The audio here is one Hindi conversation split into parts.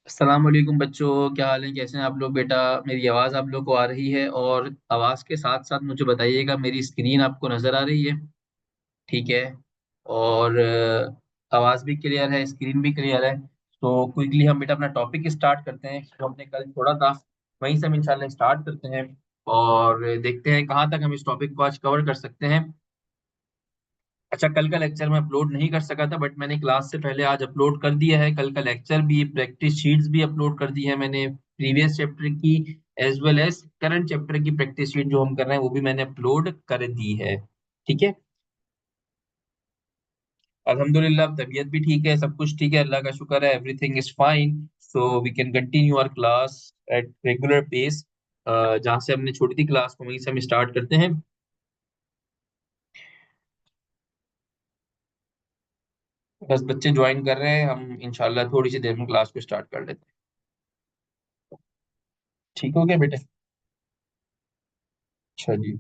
अस्सलाम वालेकुम बच्चों, क्या हाल है? कैसे हैं आप लोग? बेटा, मेरी आवाज़ आप लोग को आ रही है? और आवाज़ के साथ साथ मुझे बताइएगा, मेरी स्क्रीन आपको नज़र आ रही है? ठीक है। और आवाज़ भी क्लियर है, स्क्रीन भी क्लियर है। तो क्विकली हम बेटा अपना टॉपिक स्टार्ट करते हैं जो हमने कल छोड़ा था। वहीं से हम इंशाल्लाह स्टार्ट करते हैं और देखते हैं कहाँ तक हम इस टॉपिक को आज कवर कर सकते हैं। अच्छा, कल का लेक्चर मैं अपलोड नहीं कर सका था, बट मैंने क्लास से पहले आज अपलोड कर दिया है। कल का लेक्चर भी, प्रैक्टिस शीट्स भी अपलोड कर दी है मैंने, प्रीवियस चैप्टर की as well as current chapter की प्रैक्टिस शीट जो हम कर रहे हैं वो भी मैंने अपलोड कर दी है। ठीक है। अल्हम्दुलिल्लाह, तबीयत भी ठीक है, सब कुछ ठीक है, अल्लाह का शुक्र है, everything is fine. So we can continue our class at regular pace. जहाँ से हमने छोड़ी थी क्लास को वहीं से हम स्टार्ट करते हैं। बस बच्चे ज्वाइन कर रहे हैं, हम इंशाल्लाह थोड़ी सी देर में क्लास को स्टार्ट कर लेते हैं। ठीक हो गया बेटे? अच्छा जी।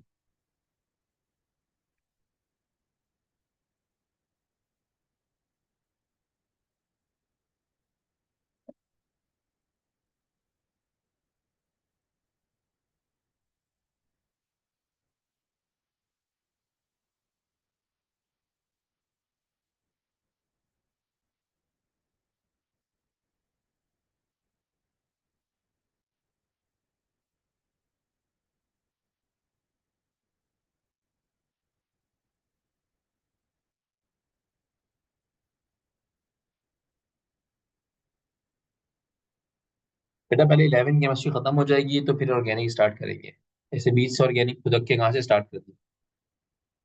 बेटा, पहले 11 केमिस्ट्री खत्म हो जाएगी तो फिर ऑर्गेनिक स्टार्ट करेंगे। ऐसे बीच से ऑर्गेनिक खुदक के कहाँ से स्टार्ट कर दी?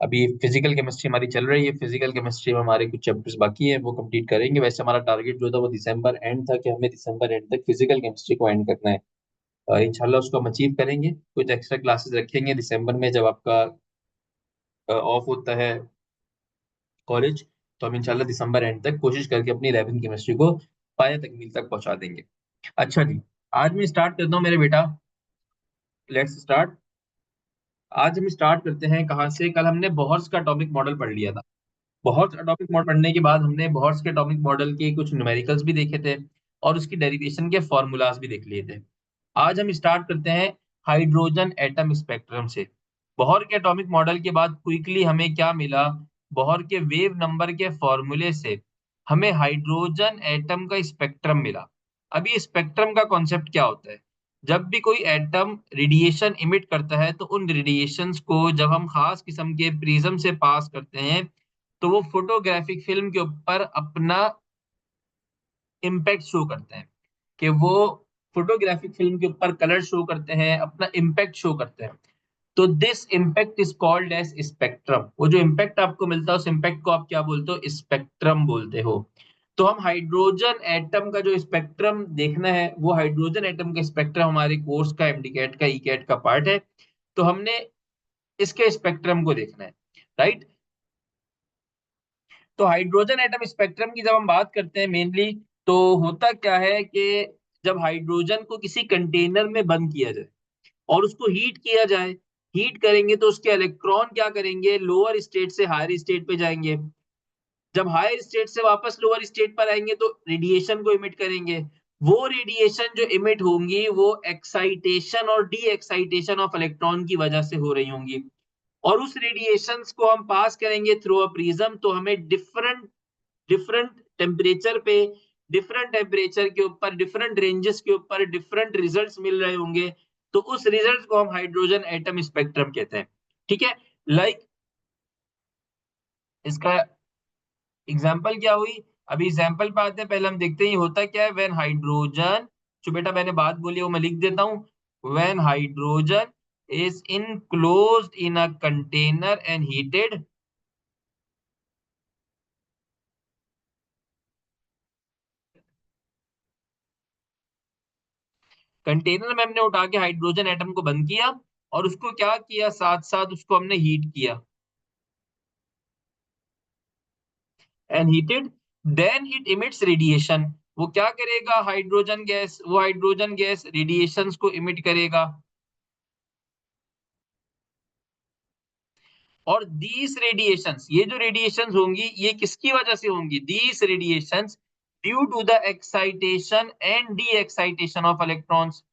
अभी फिजिकल केमिस्ट्री हमारी चल रही है, फिजिकल केमिस्ट्री में हमारे कुछ चैप्टर्स बाकी हैं, वो कंप्लीट करेंगे। वैसे हमारा टारगेट जो था वो दिसंबर एंड था कि हमें दिसंबर एंड तक फिजिकल केमिस्ट्री को एंड करना है। इंशाल्लाह उसको हम अचीव करेंगे। कुछ एक्स्ट्रा क्लासेस रखेंगे दिसंबर में जब आपका ऑफ होता है कॉलेज। तो हम इंशाल्लाह दिसंबर एंड तक कोशिश करके अपनी 11 केमिस्ट्री को पाया तकमील तक पहुंचा देंगे। अच्छा जी, आज मैं स्टार्ट करता हूँ मेरे बेटा। Let's start. आज हम स्टार्ट करते हैं कहाँ से? कल हमने बोहर्स का टॉपिक मॉडल पढ़ लिया था। बोहर्स का टॉपिक मॉडल पढ़ने के बाद हमने बोहर्स के टॉपिक मॉडल के कुछ न्यूमेरिकल्स भी देखे थे और उसकी डेरिवेशन के फॉर्मूलाज भी देख लिए थे। आज हम स्टार्ट करते हैं हाइड्रोजन एटम स्पेक्ट्रम से। बोहर के एटॉमिक मॉडल के बाद क्विकली हमें क्या मिला? बोहर के वेव नंबर के फॉर्मूले से हमें हाइड्रोजन एटम का स्पेक्ट्रम मिला। अभी स्पेक्ट्रम का कॉन्सेप्ट क्या होता है? जब भी कोई एटम रेडिएशन इमिट करता है तो उन रेडिएशंस को जब हम खास किस्म के प्रिज्म से पास करते हैं तो वो फोटोग्राफिक फिल्म के ऊपर अपना इम्पैक्ट शो करते हैं। कि वो फोटोग्राफिक फिल्म के ऊपर कलर शो करते हैं, अपना इम्पैक्ट शो करते हैं। तो this impact is called as spectrum. वो जो इम्पैक्ट आपको मिलता है उस इम्पैक्ट को आप क्या बोलते हो? स्पेक्ट्रम बोलते हो। तो हम हाइड्रोजन एटम का जो स्पेक्ट्रम देखना है, वो हाइड्रोजन एटम का स्पेक्ट्रम हमारे कोर्स का एमडीकैट का ईकैट का पार्ट है। तो हमने इसके स्पेक्ट्रम को देखना है, राइट। तो हाइड्रोजन एटम स्पेक्ट्रम की जब हम बात करते हैं मेनली, तो होता क्या है कि जब हाइड्रोजन को किसी कंटेनर में बंद किया जाए और उसको हीट किया जाए, हीट करेंगे तो उसके इलेक्ट्रॉन क्या करेंगे? लोअर स्टेट से हायर स्टेट पे जाएंगे। जब हायर स्टेट से वापस लोअर स्टेट पर आएंगे तो रेडिएशन को इमिट करेंगे। वो रेडिएशन जो इमिट होंगी वो एक्साइटेशन और डी एक्साइटेशन ऑफ इलेक्ट्रॉन की वजह से हो रही होंगी। और उस रेडिएशंस को हम पास करेंगे थ्रू अ प्रिज्म, तो हमें डिफरेंट डिफरेंट टेम्परेचर पे, डिफरेंट टेम्परेचर के ऊपर, डिफरेंट रेंजेस के ऊपर डिफरेंट रिजल्ट्स मिल रहे होंगे। तो उस रिजल्ट को हम हाइड्रोजन एटम स्पेक्ट्रम कहते हैं। ठीक है। लाइक इसका एग्जांपल क्या हुई? अभी एग्जांपल पे आते हैं, पहले हम देखते हैं ये होता क्या है। व्हेन हाइड्रोजन, जो बेटा मैंने बात बोली है वो मैं लिख देता हूँ। When hydrogen is enclosed in a container and heated, container में हमने उठा के हाइड्रोजन एटम को बंद किया और उसको क्या किया, साथ साथ उसको हमने हीट किया and heated, then it emits radiation. वो क्या करेगा? हाइड्रोजन गैस, वो हाइड्रोजन गैस रेडिएशंस को इमिट करेगा। और दीस रेडिएशंस, ये जो रेडिएशंस होंगी ये किसकी वजह से होंगी? These radiations due to the excitation and de excitation of electrons.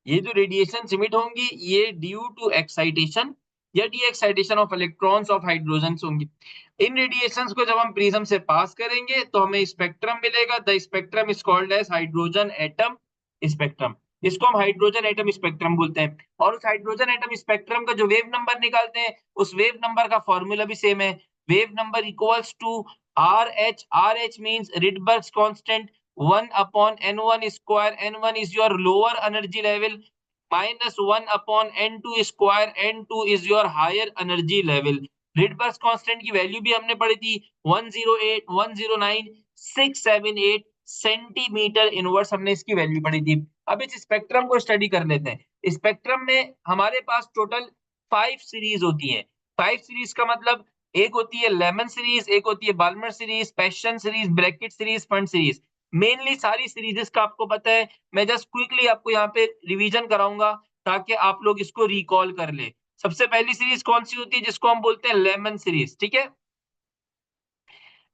ये जो रेडिएशन इमिट होंगी ये ड्यू टू एक्साइटेशन या de excitation of electrons of hydrogens होंगी। इन रेडिएशंस को जब हम प्रिज्म से पास करेंगे तो हमें स्पेक्ट्रम मिलेगा। The spectrum is called as hydrogen atom spectrum. इसको हम हाइड्रोजन एटम स्पेक्ट्रम बोलते हैं। और उस हाइड्रोजन एटम स्पेक्ट्रम का जो वेव नंबर निकालते हैं उस वेव नंबर का फॉर्मूला भी सेम है। Wave number equals to R H means Rydberg constant 1/n1 square, n1 is your lower energy level, minus 1/n2 square, n2 is your higher energy level। Rydberg constant की वैल्यू भी हमने पढ़ी थी 108,109,678 सेंटीमीटर इनवर्स, हमने इसकी वैल्यू पढ़ी थी। अब इस स्पेक्ट्रम को स्टडी कर लेते हैं। स्पेक्ट्रम में हमारे पास टोटल 5 सीरीज होती है। 5 सीरीज का मतलब एक होती है लेमन सीरीज, एक होती है Balmer series, Paschen series, Brackett series, Pfund series. Mainly सारी सीरीजेस का आपको पता है। मैं जस्ट क्विकली आपको यहाँ पे रिवीजन कराऊंगा ताकि आप लोग इसको रिकॉल कर ले। सबसे पहली सीरीज कौन सी होती है जिसको हम बोलते हैं लेमन सीरीज, ठीक है।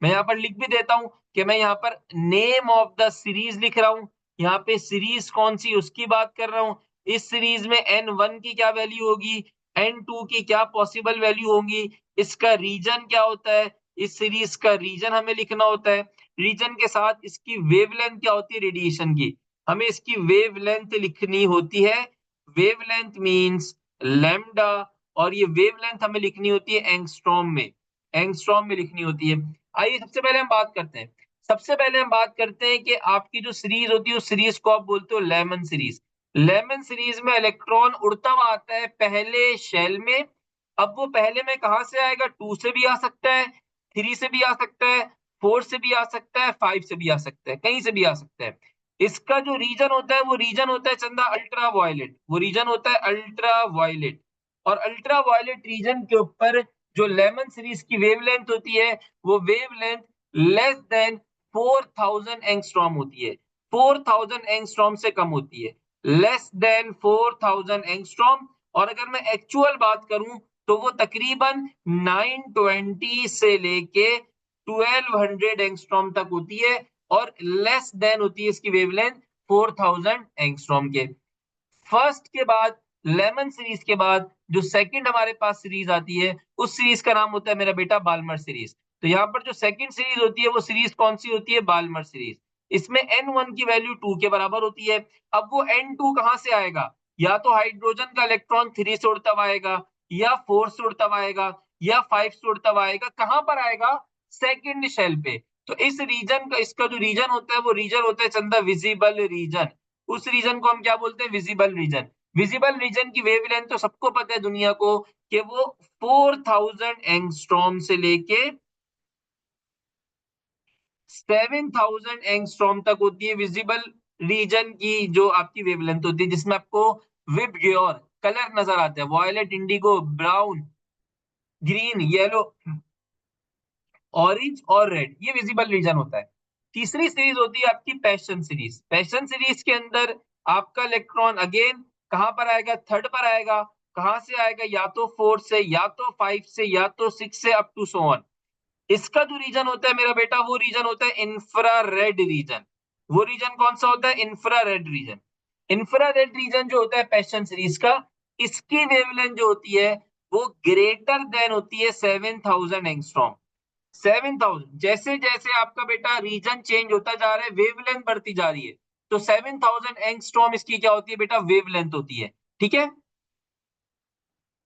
मैं यहाँ पर लिख भी देता हूँ कि मैं यहाँ पर नेम ऑफ द सीरीज लिख रहा हूँ। यहाँ पे सीरीज कौन सी उसकी बात कर रहा हूँ। इस सीरीज में n1 की क्या वैल्यू होगी, n2 की क्या पॉसिबल वैल्यू होगी, इसका रीजन क्या होता है, इस सीरीज का रीजन हमें लिखना होता है। रीजन के साथ इसकी वेवलेंथ क्या होती है रेडिएशन की, हमें इसकी वेवलेंथ लिखनी होती है। वेवलेंथ मींस लैम्डा, और ये वेवलेंथ हमें लिखनी होती है एंगस्ट्रॉम में। एंगस्ट्रॉम में लिखनी होती है। आइए सबसे पहले हम बात करते हैं। सबसे पहले हम बात करते हैं कि आपकी जो सीरीज होती है उस सीरीज को आप बोलते हो लेमन सीरीज। लेमन सीरीज में इलेक्ट्रॉन उड़ता हुआ आता है पहले शेल में। अब वो पहले में कहाँ से आएगा, 2 से भी आ सकता है, 3 से भी आ सकता है, 4 से भी आ सकता है, 5 से भी आ सकता है, कहीं से भी आ सकता है। इसका जो रीजन होता है वो रीजन होता है चंदा अल्ट्रा वायलेट। वो रीजन होता है अल्ट्रा वायलेट। और अल्ट्रा वायलेट रीजन के ऊपर जो लेमन सीरीज की वेवलेंथ होती है वो वेवलेंथ लेस देन 4000 एंगस्ट्रॉम होती है। 4000 एंगस्ट्रॉम से कम होती है, लेस देन 4000 एंगस्ट्रॉम। और अगर मैं एक्चुअल बात करूं तो वो तकरीबन 920 से लेके 1200 एंगस्ट्रॉम तक होती है, और लेस देन होती है इसकी वेवलेंथ 4000 एंगस्ट्रॉम के। फर्स्ट के बाद लेमन सीरीज के बाद जो सेकंड हमारे पास सीरीज आती है उस सीरीज का नाम होता है मेरा बेटा बाल्मर सीरीज। तो यहाँ पर जो सेकंड सीरीज होती है वो सीरीज कौन सी होती है, बाल्मर सीरीज। इसमें n1 की वैल्यू 2 के बराबर होती है। अब वो n2 कहाँ से आएगा, या तो हाइड्रोजन का इलेक्ट्रॉन 3 से उड़ता हुआ आएगा, या 4 से उड़ता हुआ आएगा, या 5 से उड़ता हुआ आएगा। कहाँ पर आएगा, सेकंड शेल पे। तो इस रीजन का, इसका जो रीजन होता है वो रीजन होता है चंदा विजिबल रीजन। उस रीजन को हम क्या बोलते हैं, विजिबल रीजन। विजिबल रीजन की वेवलेंथ तो सबको पता है दुनिया को कि वो 4000 एंगस्ट्रॉम से लेके 7000 एंगस्ट्रॉम तक होती है। विजिबल रीजन की जो आपकी वेवलेंथ होती है जिसमें आपको विबग्योर कलर नजर आता है, violet, indigo, brown, green, yellow, orange और रेड, ये विजिबल रीजन होता है। तीसरी सीरीज होती है आपकी पैशन सीरीज। पैशन सीरीज के अंदर आपका इलेक्ट्रॉन अगेन कहां पर आएगा, थर्ड पर आएगा। कहां से आएगा, या तो 4 से, या तो 5 से, या तो 6 से, अप टू सो ऑन। इसका जो रीजन होता है मेरा बेटा वो रीजन होता है इंफ्रारेड रीजन। वो रीजन कौन सा होता है, इंफ्रारेड रीजन। इंफ्रारेड रीजन जो होता है पैशन सीरीज का, इसकी वेवलेंथ जो होती है वो ग्रेटर देन होती है 7000 एंगस्ट्रॉम। 7000, जैसे जैसे आपका बेटा रीजन चेंज होता जा रहा है वेवलेंथ बढ़ती जा रही है। तो 7000 एंगस्ट्रॉम इसकी क्या होती है बेटा, वेवलेंथ होती है। ठीक है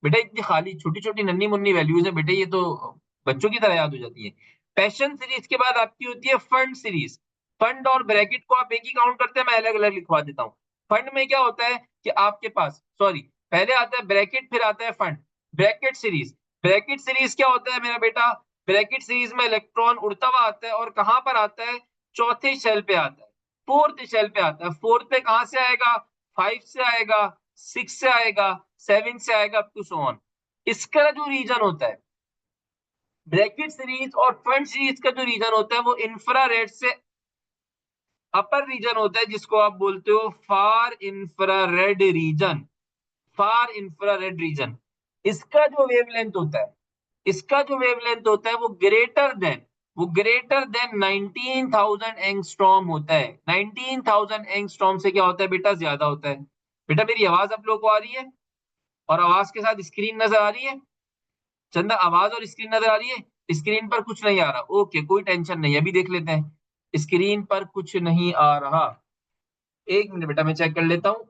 बेटा, इतनी खाली छोटी छोटी नन्ही मुन्नी वैल्यूज है बेटा, ये तो बच्चों की तरह याद हो जाती है। पैशन सीरीज के बाद आपकी होती है फंड सीरीज। फंड और ब्रैकेट को आप एक ही काउंट करते हैं, मैं अलग अलग लिखवा देता हूँ। फंड में क्या होता है कि आपके पास, सॉरी, पहले आता है ब्रैकेट फिर आता है fund. Brackett series, Brackett series क्या होता है मेरा बेटा, ब्रैकेट सीरीज में इलेक्ट्रॉन उड़ता हुआ आता है, और कहाँ पर आता है, चौथे शेल पे आता है, फोर्थ शेल पे आता है। फोर्थ पे कहाँ से आएगा, 5 से आएगा, 6 से आएगा, 7 से आएगा अप टू सो ऑन। इसका जो रीजन होता है ब्रैकेट सीरीज और फ्रंट सीरीज का जो रीजन होता है वो इंफ्रारेड से अपर रीजन होता है, जिसको आप बोलते हो फार इंफ्रारेड रीजन। फार इंफ्रारेड रीजन, इसका जो वेवलेंथ होता है, इसका जो वेवलेंथ होता है वो ग्रेटर देन 19,000 एंगस्ट्रॉम होता है। 19,000 एंगस्ट्रॉम से क्या होता है बेटा, ज्यादा होता है। बेटा मेरी आवाज आप लोगों को आ रही है और आवाज के साथ स्क्रीन नजर आ रही है? चंदा, आवाज और स्क्रीन नजर आ रही है? स्क्रीन पर कुछ नहीं आ रहा, ओके कोई टेंशन नहीं, अभी देख लेते हैं। स्क्रीन पर कुछ नहीं आ रहा, एक मिनट बेटा मैं चेक कर लेता हूँ,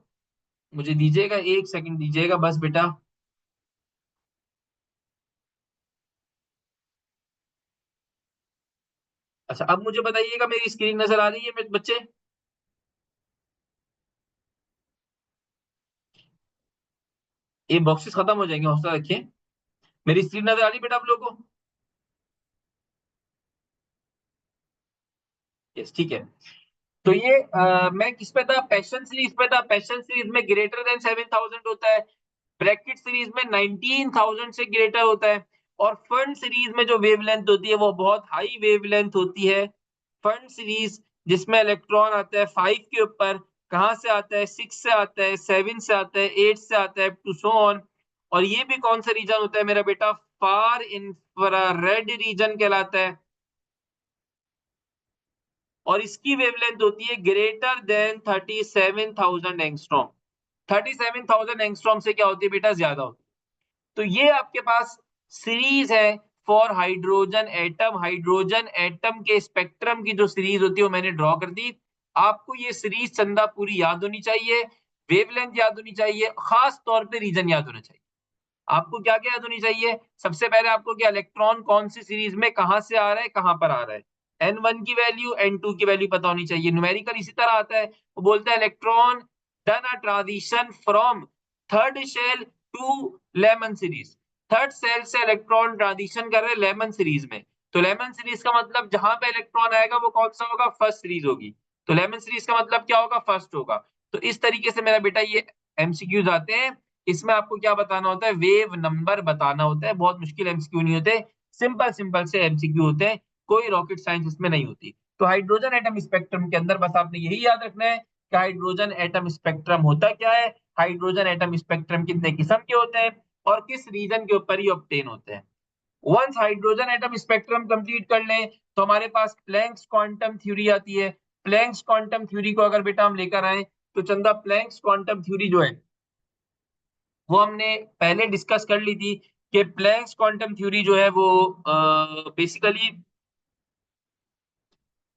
मुझे दीजिएगा 1 सेकंड दीजिएगा बस बेटा। अच्छा अब मुझे बताइएगा मेरी स्क्रीन नजर आ रही है मेरे बच्चे? ये बॉक्सेस खत्म हो जाएंगे, हौसला रखिए। मेरी स्क्रीन नजर आ रही है बेटा आप लोगों को? यस ठीक है। तो ये मैं किस पे था, पैशन सीरीज पे था। पैशन सीरीज में ग्रेटर देन 7,000 होता है, ब्रैकेट सीरीज में 19,000 से ग्रेटर होता है, और फंड सीरीज में जो वेवलेंथ होती है वो बहुत हाई वेवलेंथ होती है। फंड सीरीज जिसमें इलेक्ट्रॉन आता है 5 के ऊपर, कहां से आता है, 6 से आता है, 7 से आता है, 8 से आता है, टू सो ऑन। और ये भी कौन सा रीजन होता है मेरा बेटा, फार इंफ्रारेड रीजन कहलाता है। और इसकी वेवलेंथ होती है ग्रेटर देन 37,000 एंगस्ट्रॉम। 37,000 एंगस्ट्रॉम से क्या होती है बेटा, ज्यादा होती है। तो ये आपके पास सीरीज है for hydrogen atom. Hydrogen atom के स्पेक्ट्रम की जो सीरीज होती है वो मैंने ड्रॉ कर दी। आपको ये सीरीज चंदा पूरी याद होनी चाहिए, वेवलेंथ याद होनी चाहिए, खास तौर पे रीजन याद होना चाहिए। आपको क्या क्या याद होनी चाहिए, सबसे पहले आपको क्या, इलेक्ट्रॉन कौन सी सीरीज में कहां से आ रहा है, कहां पर आ रहा है, N1 की वैल्यू N2 की वैल्यू पता होनी चाहिए। न्यूमेरिकल इसी तरह आता है, वो बोलता है electron done a transition from third shell to Lyman series. Third shell से इलेक्ट्रॉन ट्रांजिशन कर रहे हैं लेमन सीरीज में। तो लेमन सीरीज का मतलब जहां पे इलेक्ट्रॉन आएगा वो कौन सा होगा, फर्स्ट सीरीज होगी। तो लेमन सीरीज का मतलब क्या होगा, फर्स्ट होगा। तो इस तरीके से मेरा बेटा ये एमसीक्यूज आते हैं। इसमें आपको क्या बताना होता है, वेव नंबर बताना होता है। बहुत मुश्किल एमसीक्यू नहीं होते, सिंपल सिंपल से एमसीक्यू होते हैं, कोई रॉकेट साइंस इसमें नहीं होती। तो हाइड्रोजन एटम स्पेक्ट्रम के अंदर बस आपने यही याद रखना है कि हाइड्रोजन एटम स्पेक्ट्रम होता क्या है, हाइड्रोजन एटम स्पेक्ट्रम कितने किस्म के होते हैं और किस रीजन के ऊपर ही ऑब्टेन होते हैं। Once hydrogen atom spectrum complete कर लें तो हमारे पास प्लैंक्स क्वांटम थ्योरी आती है। प्लैंक्स क्वांटम थ्योरी को अगर बेटा हम लेकर आए तो चंदा, प्लैंक्स क्वांटम थ्योरी जो है वो हमने पहले डिस्कस कर ली थी कि प्लैंक्स क्वांटम थ्योरी जो है वो बेसिकली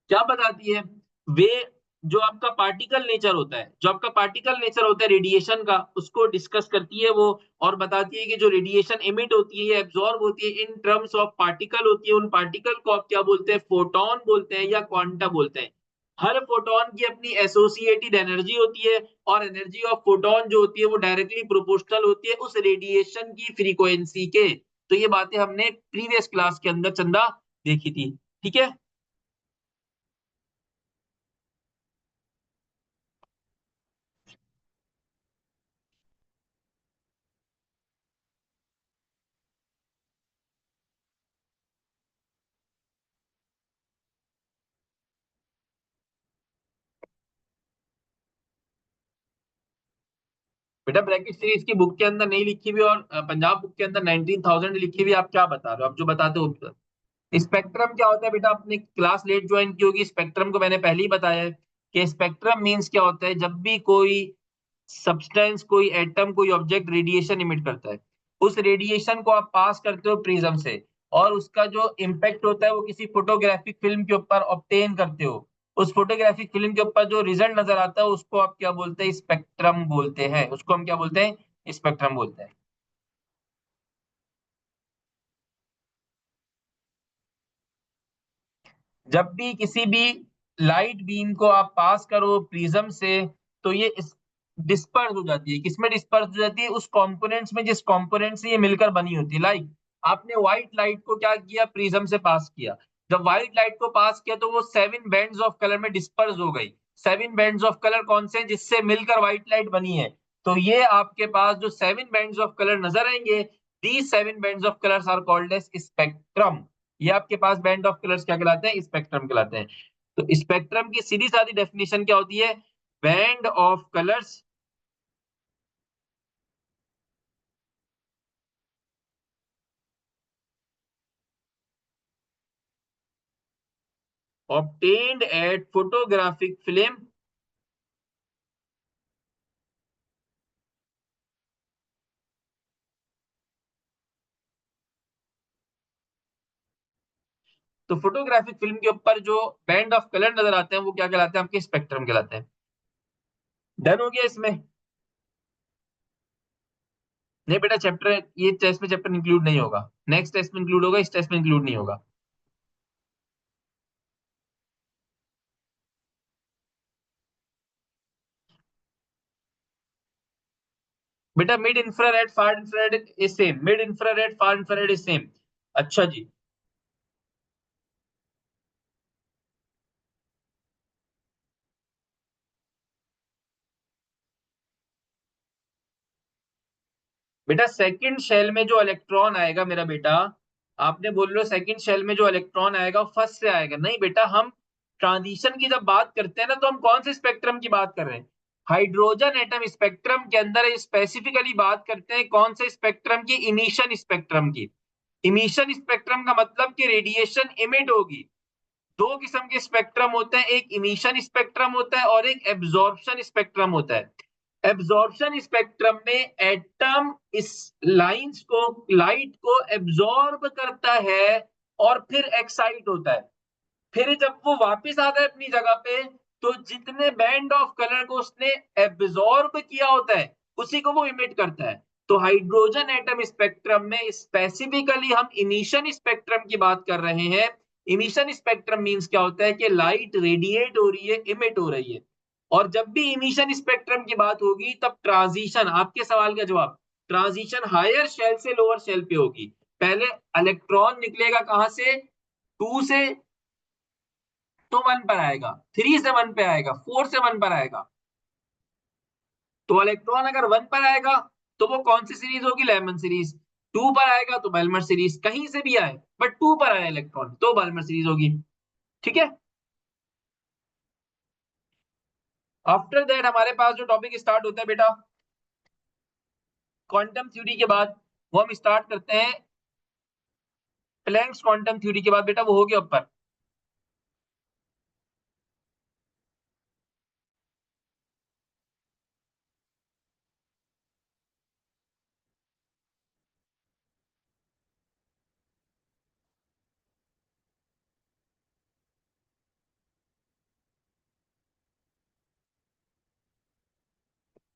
क्या बताती है, वे जो आपका पार्टिकल नेचर होता है, जो आपका पार्टिकल नेचर होता है रेडिएशन का, उसको डिस्कस करती है वो। और बताती है कि जो रेडिएशन इमिट होती है या एब्जॉर्ब होती है इन टर्म्स ऑफ पार्टिकल होती है, उन पार्टिकल को आप क्या बोलते हैं, फोटोन बोलते हैं या क्वांटा बोलते हैं। हर फोटोन की अपनी एसोसिएटेड एनर्जी होती है, और एनर्जी ऑफ फोटोन जो होती है वो डायरेक्टली प्रोपोर्शनल होती है उस रेडिएशन की फ्रीक्वेंसी के। तो ये बातें हमने प्रीवियस क्लास के अंदर चंदा देखी थी, ठीक है। बेटा ब्रैकेट सीरीज की बुक के अंदर नहीं लिखी हुई और पंजाब बुक के अंदर 19,000 लिखी हुई, आप क्या बता रहे हो, आप जो बताते हो। स्पेक्ट्रम क्या होता है बेटा, आपने क्लास लेट ज्वाइन की होगी, स्पेक्ट्रम को मैंने पहले ही बताया है कि स्पेक्ट्रम मींस क्या होता है, जब भी कोई सब्सटेंस, कोई एटम, कोई ऑब्जेक्ट रेडिएशन इमिट करता है, उस रेडिएशन को आप पास करते हो प्रिज्म से, और उसका जो इम्पैक्ट होता है वो किसी फोटोग्राफिक फिल्म के ऊपर ऑब्टेन करते हो। उस फोटोग्राफिक फिल्म के ऊपर जो रिजल्ट नजर आता है उसको आप क्या बोलते हैं, स्पेक्ट्रम बोलते हैं। उसको हम क्या बोलते हैं, स्पेक्ट्रम बोलते हैं। जब भी किसी भी लाइट बीम को आप पास करो प्रिज्म से, तो ये डिस्पर्स हो जाती है। किसमें डिस्पर्स हो जाती है, उस कंपोनेंट्स में जिस कंपोनेंट से ये मिलकर बनी होती है। लाइक आपने व्हाइट लाइट को क्या किया, प्रिज्म से पास किया। जब व्हाइट लाइट को पास किया तो वो 7 बैंड्स ऑफ कलर में डिस्पर्स हो गई। 7 बैंड्स ऑफ कलर कौन से हैं, जिससे मिलकर व्हाइट लाइट बनी है। तो ये आपके पास जो 7 बैंड्स ऑफ कलर नजर आएंगे, these 7 bands of colours are called as spectrum. ये आपके पास बैंड ऑफ कलर्स क्या कहलाते हैं? स्पेक्ट्रम कहलाते हैं। तो स्पेक्ट्रम की सीधी सादी डेफिनेशन क्या होती है? Band of colours obtained at photographic film। तो फोटोग्राफिक फिल्म के ऊपर जो बैंड ऑफ कलर नजर आते हैं वो क्या कहलाते हैं? आपके स्पेक्ट्रम कहलाते हैं। डन हो गया इसमें? नहीं बेटा, चैप्टर ये टेस्ट में चैप्टर इंक्लूड नहीं होगा, नेक्स्ट टेस्ट में इंक्लूड होगा, इस टेस्ट में इंक्लूड नहीं होगा। बेटा mid infrared far infrared is same, mid infrared far infrared is same. अच्छा जी। बेटा सेकंड शेल में जो इलेक्ट्रॉन आएगा मेरा बेटा, आपने बोल रहे हो सेकंड शेल में जो इलेक्ट्रॉन आएगा फर्स्ट से आएगा, नहीं बेटा, हम ट्रांजिशन की जब बात करते हैं ना तो हम कौन से स्पेक्ट्रम की बात कर रहे हैं? हाइड्रोजन एटम स्पेक्ट्रम के अंदर स्पेसिफिकली बात करते हैं कौन से स्पेक्ट्रम की? इमिशन स्पेक्ट्रम की। इमिशन स्पेक्ट्रम का मतलब कि रेडिएशन इमिट होगी। दो किस्म के स्पेक्ट्रम होते हैं, एक इमिशन स्पेक्ट्रम होता है और एक एब्जॉर्प्शन स्पेक्ट्रम होता है। एब्जॉर्प्शन स्पेक्ट्रम में एटम इस लाइंस को, लाइट को एब्जॉर्ब करता है और फिर एक्साइट होता है। फिर जब वो वापस आता है अपनी जगह पे, तो जितने बैंड ऑफ कलर को उसने एब्जॉर्ब किया होता है उसी को वो इमिट करता है। तो हाइड्रोजन एटम स्पेक्ट्रम में स्पेसिफिकली हम इमिशन स्पेक्ट्रम की बात कर रहे हैं। इमिशन स्पेक्ट्रम मींस क्या होता है? कि लाइट रेडिएट हो रही है, इमिट हो रही है। और जब भी इमिशन स्पेक्ट्रम की बात होगी तब ट्रांजिशन, आपके सवाल का जवाब, ट्रांजिशन हायर शेल से लोअर शेल पे होगी। पहले इलेक्ट्रॉन निकलेगा कहां से? टू से, तो वन पर आएगा, थ्री से वन पे आएगा, फोर से वन पर आएगा। तो इलेक्ट्रॉन अगर वन पर आएगा तो वो कौन सी सीरीज होगी? Lyman series. टू पर आएगा तो बेलमर सीरीज, कहीं से भी आए बट टू पर आए इलेक्ट्रॉन तो बेलमर सीरीज होगी। ठीक है। आफ्टर दैट हमारे पास जो टॉपिक स्टार्ट होता है बेटा, क्वांटम थ्योरी के बाद वो हम स्टार्ट करते हैं प्लैंक्स क्वांटम थ्योरी के बाद। बेटा वो हो गया ऊपर।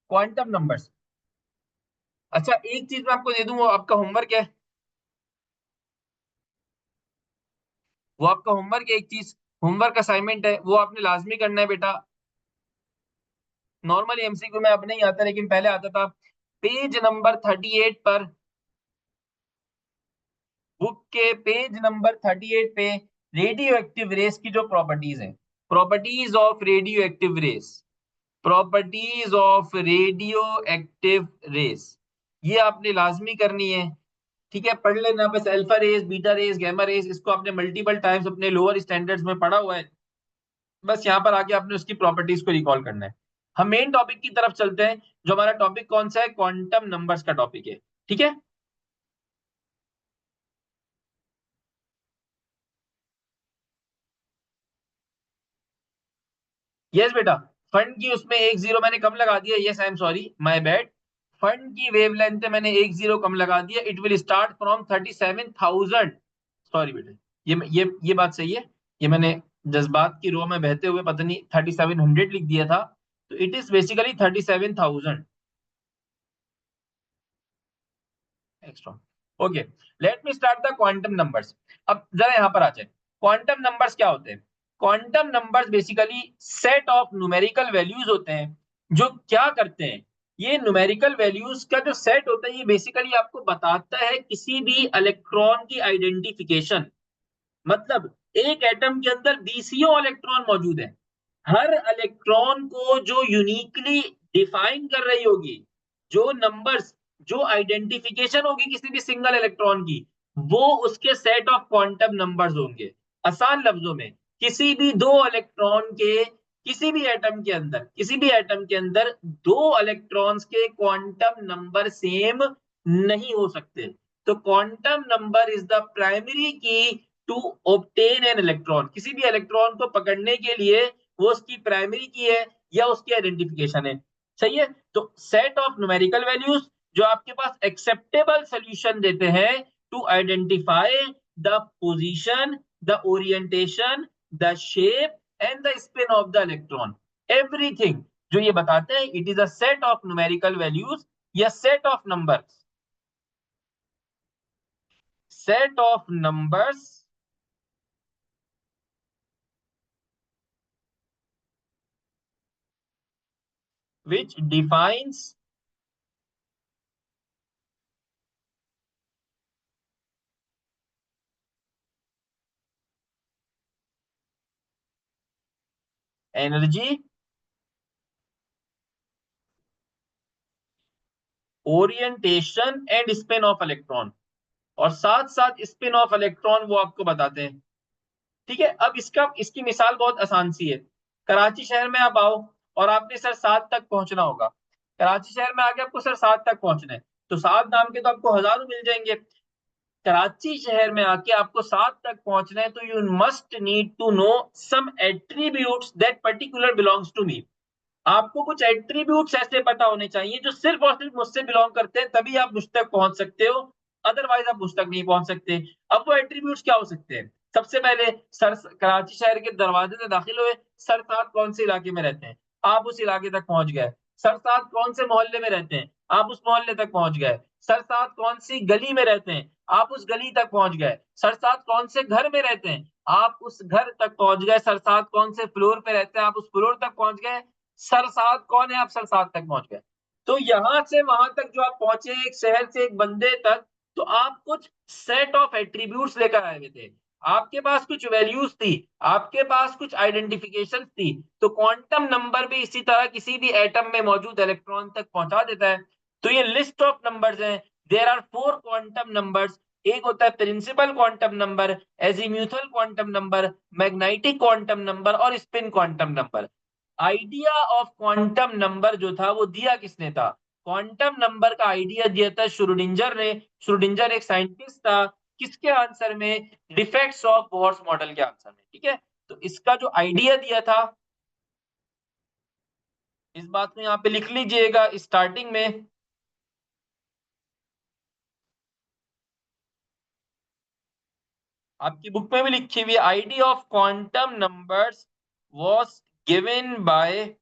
Quantum numbers. अच्छा एक चीज मैं आपको दे दूं, वो आपका होमवर्क है, वो आपका होमवर्क है, एक चीज होमवर्क असाइनमेंट है, वो आपने लाजमी करना है बेटा। नॉर्मली एमसीक्यू में अब नहीं आता लेकिन पहले आता था। पेज नंबर 38 पर, बुक के पेज नंबर 38 पे रेडियो एक्टिव रेस की जो प्रॉपर्टीज हैं, properties of radioactive rays, properties of radioactive rays, ये आपने लाजमी करनी है। ठीक है, पढ़ लेना बस। Alpha rays, beta rays, gamma rays, इसको आपने मल्टीपल टाइम्स अपने लोअर स्टैंडर्ड्स में पढ़ा हुआ है। बस यहाँ पर आके आपने उसकी प्रॉपर्टीज को रिकॉल करना है। हम मेन टॉपिक की तरफ चलते हैं। जो हमारा टॉपिक कौन सा है? क्वांटम नंबर्स का टॉपिक है। ठीक है। यस बेटा, फंड की उसमें एक जीरो मैंने कम लगा दिया। Yes I am sorry, my bad. Fund की वेवलेंथ पे मैंने एक जीरो कम लगा दिया। It will start from 37,000। Sorry बेटा, ये बात सही है। ये मैंने जज्बात की रो में बहते हुए पता नहीं 3700 लिख दिया था। तो it is basically 37,000 extra. Okay, let me start the quantum numbers. अब जरा यहां पर आ जाए, क्वांटम नंबर्स क्या होते हैं? Quantum numbers basically set of numerical values होते हैं जो क्या करते हैं? ये न्यूमेरिकल वैल्यूज का जो सेट होता है ये बेसिकली आपको बताता है किसी भी इलेक्ट्रॉन की आइडेंटिफिकेशन। मतलब एक एटम के अंदर बीसियों इलेक्ट्रॉन मौजूद है, हर इलेक्ट्रॉन को जो यूनिकली डिफाइन कर रही होगी, जो नंबर्स, जो आइडेंटिफिकेशन होगी किसी भी सिंगल इलेक्ट्रॉन की, वो उसके सेट ऑफ क्वांटम नंबर्स होंगे। आसान लफ्जों में, किसी भी दो इलेक्ट्रॉन के, किसी भी एटम के अंदर, किसी भी एटम के अंदर दो इलेक्ट्रॉन्स के क्वांटम नंबर सेम नहीं हो सकते। तो quantum number is the primary की टू ऑब्टेन एन इलेक्ट्रॉन। किसी भी इलेक्ट्रॉन को पकड़ने के लिए वो उसकी प्राइमरी की है या उसकी आइडेंटिफिकेशन है। सही है। तो सेट ऑफ न्यूमेरिकल वैल्यूज जो आपके पास एक्सेप्टेबल सोल्यूशन देते हैं to identify the position, the orientation, the shape and the spin of the electron. Everything जो ये बताते हैं, it is a set of numerical values या set of numbers, set of numbers which defines energy, orientation and spin of electron. और साथ साथ स्पिन ऑफ इलेक्ट्रॉन वो आपको बताते हैं। ठीक है। अब इसकी मिसाल बहुत आसान सी है। कराची शहर में आप आओ और आपने सर 7 तक पहुंचना होगा। कराची शहर में आके आपको सर 7 तक पहुंचना है, तो 7 नाम के तो आपको हजारों मिल जाएंगे। कराची शहर में आके आपको 7 तक पहुंचना है, तो you must need to know some attributes that particular belongs to me. आपको कुछ एट्रीब्यूट्स ऐसे पता होने चाहिए जो सिर्फ और सिर्फ मुझसे बिलोंग करते हैं, तभी आप मुझ तक पहुंच सकते हो, अदरवाइज आप मुझ तक नहीं पहुंच सकते। अब वो एट्रीब्यूट्स क्या हो सकते हैं? सबसे पहले, सर कराची शहर के दरवाजे से दाखिल हुए, सर साहब कौन से इलाके में रहते हैं, आप उस इलाके तक पहुंच गए। सर साहब कौन से मोहल्ले में रहते हैं, आप उस मोहल्ले तक पहुंच गए। सर साहब कौन सी गली में रहते हैं, आप उस गली तक पहुंच गए। सर साहब कौन से घर में रहते हैं, आप उस घर तक पहुंच गए। सर साहब कौन से फ्लोर पे रहते हैं, आप उस फ्लोर तक पहुंच गए। सरसाद कौन है, आप सरसाद तक पहुंच गए। तो यहां से वहां तक जो आप पहुंचे, एक शहर से एक बंदे तक, तो आप कुछ सेट ऑफ एट्रीब्यूट्स लेकर आए हुए थे। आपके पास कुछ वैल्यूज थी, आपके पास कुछ आइडेंटिफिकेशन थी। तो क्वांटम नंबर भी इसी तरह किसी भी एटम में मौजूद इलेक्ट्रॉन तक पहुंचा देता है। तो ये लिस्ट ऑफ नंबर्स हैं। There are 4 quantum numbers. एक होता है principal quantum number, azimuthal quantum number, magnetic quantum number और spin quantum number. Idea of quantum number जो था वो दिया किसने था? क्वांटम नंबर का आइडिया दिया था श्रोडिंजर ने। श्रोडिंजर एक साइंटिस्ट था। किसके आंसर में? डिफेक्ट्स ऑफ बोर्स मॉडल के आंसर में। ठीक है। तो इसका जो आइडिया दिया था, इस बात को यहाँ पे लिख लीजिएगा स्टार्टिंग में। आपकी बुक में भी लिखी हुई, idea of quantum numbers was given by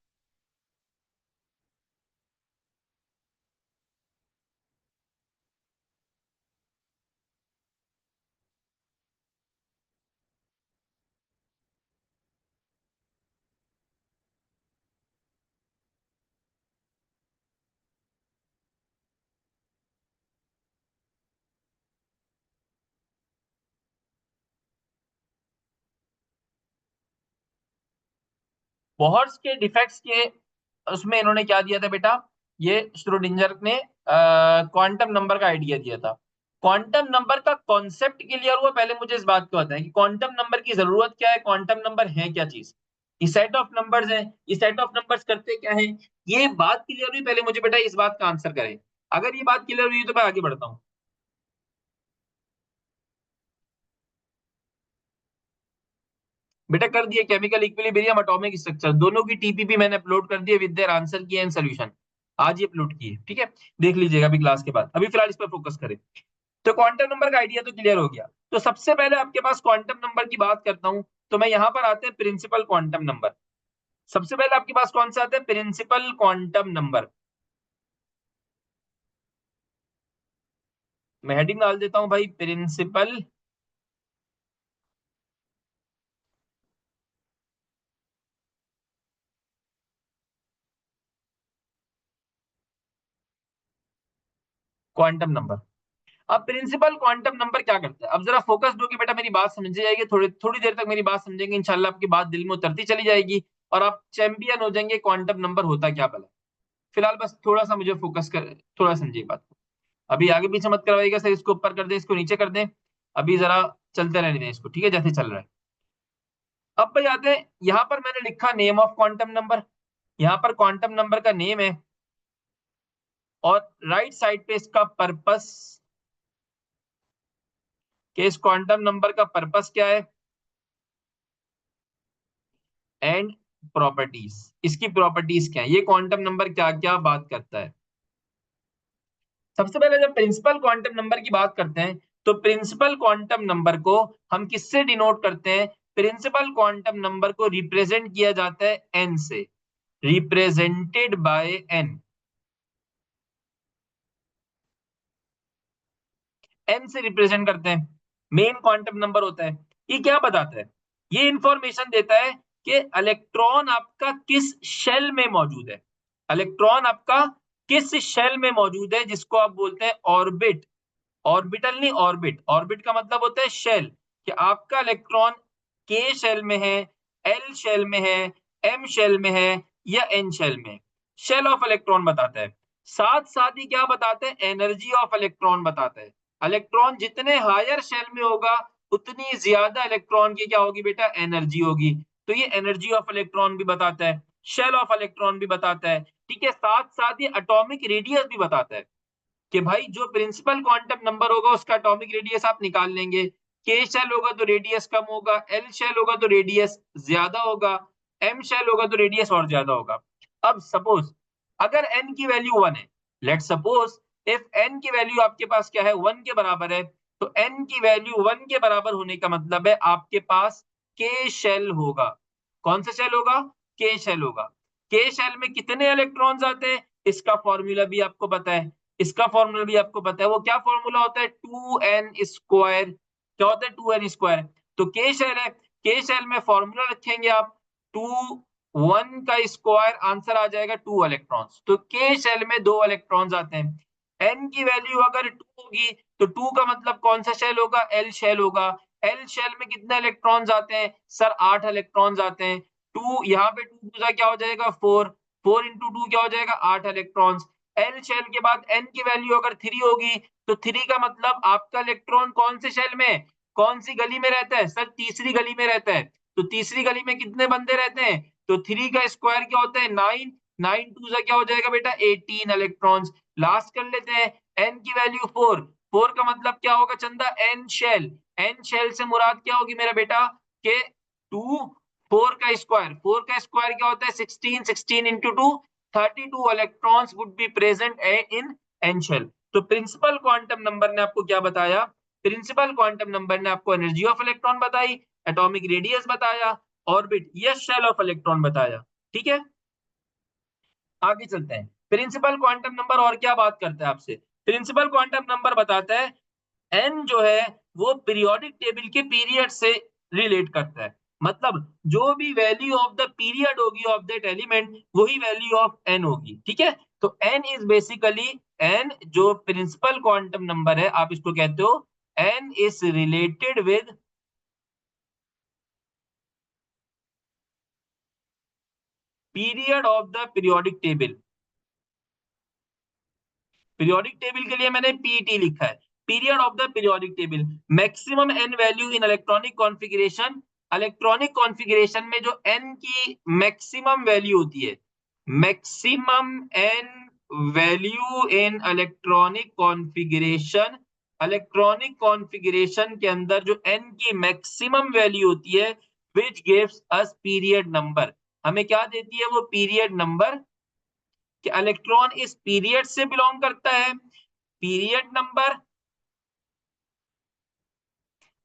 Bohr's के डिफेक्ट्स के, उसमें इन्होंने क्या दिया था बेटा? ये श्रोडिंजर ने क्वांटम नंबर का आइडिया दिया था। क्वांटम नंबर का कॉन्सेप्ट क्लियर हुआ? पहले मुझे इस बात को बताएं कि क्वांटम नंबर की जरूरत क्या है, क्वांटम नंबर है क्या चीज? ये सेट ऑफ नंबर्स है। ये सेट ऑफ नंबर्स करते क्या है? ये बात क्लियर हुई? पहले मुझे बेटा इस बात का आंसर करें। अगर ये बात क्लियर हुई तो मैं आगे बढ़ता हूँ। बेटा कर दिए, केमिकल इक्विलिब्रियम, एटॉमिक स्ट्रक्चर, दोनों की टीपीपी मैंने अपलोड कर दिए विद देयर आंसर की एंड सॉल्यूशन। आज ही अपलोड किए। ठीक है। देख लीजिएगा अभी क्लास के बाद। अभी फिलहाल इस पर फोकस करें। तो क्वांटम नंबर का आइडिया तो क्लियर हो गया। तो सबसे पहले आपके पास क्वांटम नंबर की बात करता हूं, तो मैं यहां पर आते हैं प्रिंसिपल क्वांटम नंबर। सबसे पहले आपके पास कौन सा आता है? Principal quantum number. मैं हेडिंग डाल देता हूं भाई, प्रिंसिपल क्वांटम नंबर। अब प्रिंसिपल क्वांटम नंबर क्या करता है? अब जरा फोकस दो कि बेटा मेरी बात समझ जाएगी, थोड़ी थोड़ी देर तक मेरी बात समझेंगे, इंशाल्लाह आपकी बात दिल में उतरती चली जाएगी और आप चैंपियन हो जाएंगे क्वांटम नंबर होता क्या भला। फिलहाल बस थोड़ा सा मुझे फोकस कर, थोड़ा समझिए बात को। अभी आगे पीछे मत करवाइएगा सर, इसको ऊपर कर दें, इसको नीचे कर दें, अभी जरा चलते रहने दें इसको, ठीक है, जैसे चल रहा है। अब भाई आते हैं, यहाँ पर मैंने लिखा नेम ऑफ क्वांटम नंबर, यहाँ पर क्वांटम नंबर का नेम है, और राइट साइड पे इसका पर्पस, कि इस क्वांटम नंबर का पर्पस क्या है, एंड प्रॉपर्टीज, इसकी प्रॉपर्टीज क्या है, ये क्वांटम नंबर क्या क्या बात करता है। सबसे पहले जब प्रिंसिपल क्वांटम नंबर की बात करते हैं, तो प्रिंसिपल क्वांटम नंबर को हम किससे डिनोट करते हैं, प्रिंसिपल क्वांटम नंबर को रिप्रेजेंट किया जाता है एन से, रिप्रेजेंटेड बाय एन, एन से रिप्रेजेंट करते हैं, मेन क्वांटम नंबर होता है। ये क्या बताता है, ये इंफॉर्मेशन देता है कि इलेक्ट्रॉन आपका किस शेल में मौजूद है, इलेक्ट्रॉन आपका किस शेल में मौजूद है, जिसको आप बोलते हैं ऑर्बिट, ऑर्बिटल नहीं ऑर्बिट, ऑर्बिट का मतलब होता है शेल, कि आपका इलेक्ट्रॉन के शेल में है, एल शेल में है, एम शेल में है, या एन शेल में, शेल ऑफ इलेक्ट्रॉन बताता है। साथ साथ ही क्या बताते हैं, एनर्जी ऑफ इलेक्ट्रॉन बताता है। इलेक्ट्रॉन जितने हायर शेल में होगा, उतनी ज्यादा इलेक्ट्रॉन की क्या होगी बेटा, एनर्जी होगी। तो ये एनर्जी ऑफ इलेक्ट्रॉन भी बताता है, शेल ऑफ इलेक्ट्रॉन भी बताता है, ठीक है। साथ साथ ही एटॉमिक रेडियस भी बताता है, कि भाई जो प्रिंसिपल क्वांटम नंबर होगा उसका एटॉमिक रेडियस आप निकाल लेंगे, के शेल होगा तो रेडियस कम होगा, एल शेल होगा तो रेडियस ज्यादा होगा, एम शेल होगा तो रेडियस और ज्यादा होगा। अब सपोज अगर एन की वैल्यू 1 है, लेट सपोज इफ एन की वैल्यू आपके पास क्या है, 1 के बराबर है, तो एन की वैल्यू 1 के बराबर होने का मतलब है आपके पास के शेल होगा। कौन सा शेल होगा, के शेल होगा। के शेल में कितने इलेक्ट्रॉन्स आते हैं, इसका फॉर्मूला भी आपको पता है, इसका फॉर्मूला भी आपको पता है, वो क्या फॉर्मूला होता है, 2n स्क्वायर। क्या होता है, 2n स्क्वायर। तो के शेल है, के शेल में फॉर्मूला रखेंगे आप, 2 1 का स्क्वायर, आंसर आ जाएगा 2 इलेक्ट्रॉन्स। तो के शेल में 2 इलेक्ट्रॉन्स आते हैं। एन की वैल्यू अगर 2 होगी, तो 2 का मतलब कौन सा शेल होगा, एल शेल होगा। एल शेल में कितने इलेक्ट्रॉन्स आते हैं सर, 8 इलेक्ट्रॉन्स आते हैं। 2 यहाँ पे 2 का क्या हो जाएगा, 4, 4 इंटू 2 क्या हो जाएगा, 8 इलेक्ट्रॉन्स। एल शेल के बाद एन की वैल्यू अगर 3 होगी, तो 3 का मतलब आपका इलेक्ट्रॉन कौन से शेल में, कौन सी गली में रहता है सर, तीसरी गली में रहता है। तो तीसरी गली में कितने बंदे रहते हैं, तो 3 का स्क्वायर क्या होता है, 9, 9 2 से क्या हो जाएगा बेटा, 18 इलेक्ट्रॉन्स। लास्ट कर लेते हैं, एन की वैल्यू 4, 4 का मतलब क्या होगा चंदा, एन शेल। एन शेल से मुराद क्या होगी मेरा बेटा, के 2, 4 का स्क्वायर, 4 का स्क्वायर क्या होता है, 16, 16 into 2, 32 electrons would be present in n shell. तो प्रिंसिपल क्वांटम नंबर ने आपको क्या बताया, प्रिंसिपल क्वांटम नंबर ने आपको एनर्जी ऑफ इलेक्ट्रॉन बताई, एटॉमिक रेडियस बताया, ऑर्बिट या शेल ऑफ इलेक्ट्रॉन बताया, ठीक है। आगे चलते हैं, प्रिंसिपल क्वांटम नंबर और क्या बात करता है आपसे, प्रिंसिपल क्वांटम नंबर बताता है एन जो है वो पीरियोडिक टेबल के पीरियड से रिलेट करता है। मतलब जो भी वैल्यू ऑफ द पीरियड होगी ऑफ दैट एलिमेंट, वही वैल्यू ऑफ एन होगी, ठीक है। तो एन इज बेसिकली, एन जो प्रिंसिपल क्वांटम नंबर है, आप इसको कहते हो n is related with period of the periodic table. Periodic table के लिए मैंने पीटी लिखा है, period of the periodic table. Maximum n value in electronic configuration, electronic configuration में जो एन की मैक्सिमम वैल्यू होती है, maximum n value in electronic configuration, electronic configuration के अंदर जो एन की मैक्सिमम वैल्यू होती है, which gives us period number, हमें क्या देती है वो पीरियड नंबर, कि इलेक्ट्रॉन इस पीरियड से बिलोंग करता है, पीरियड नंबर,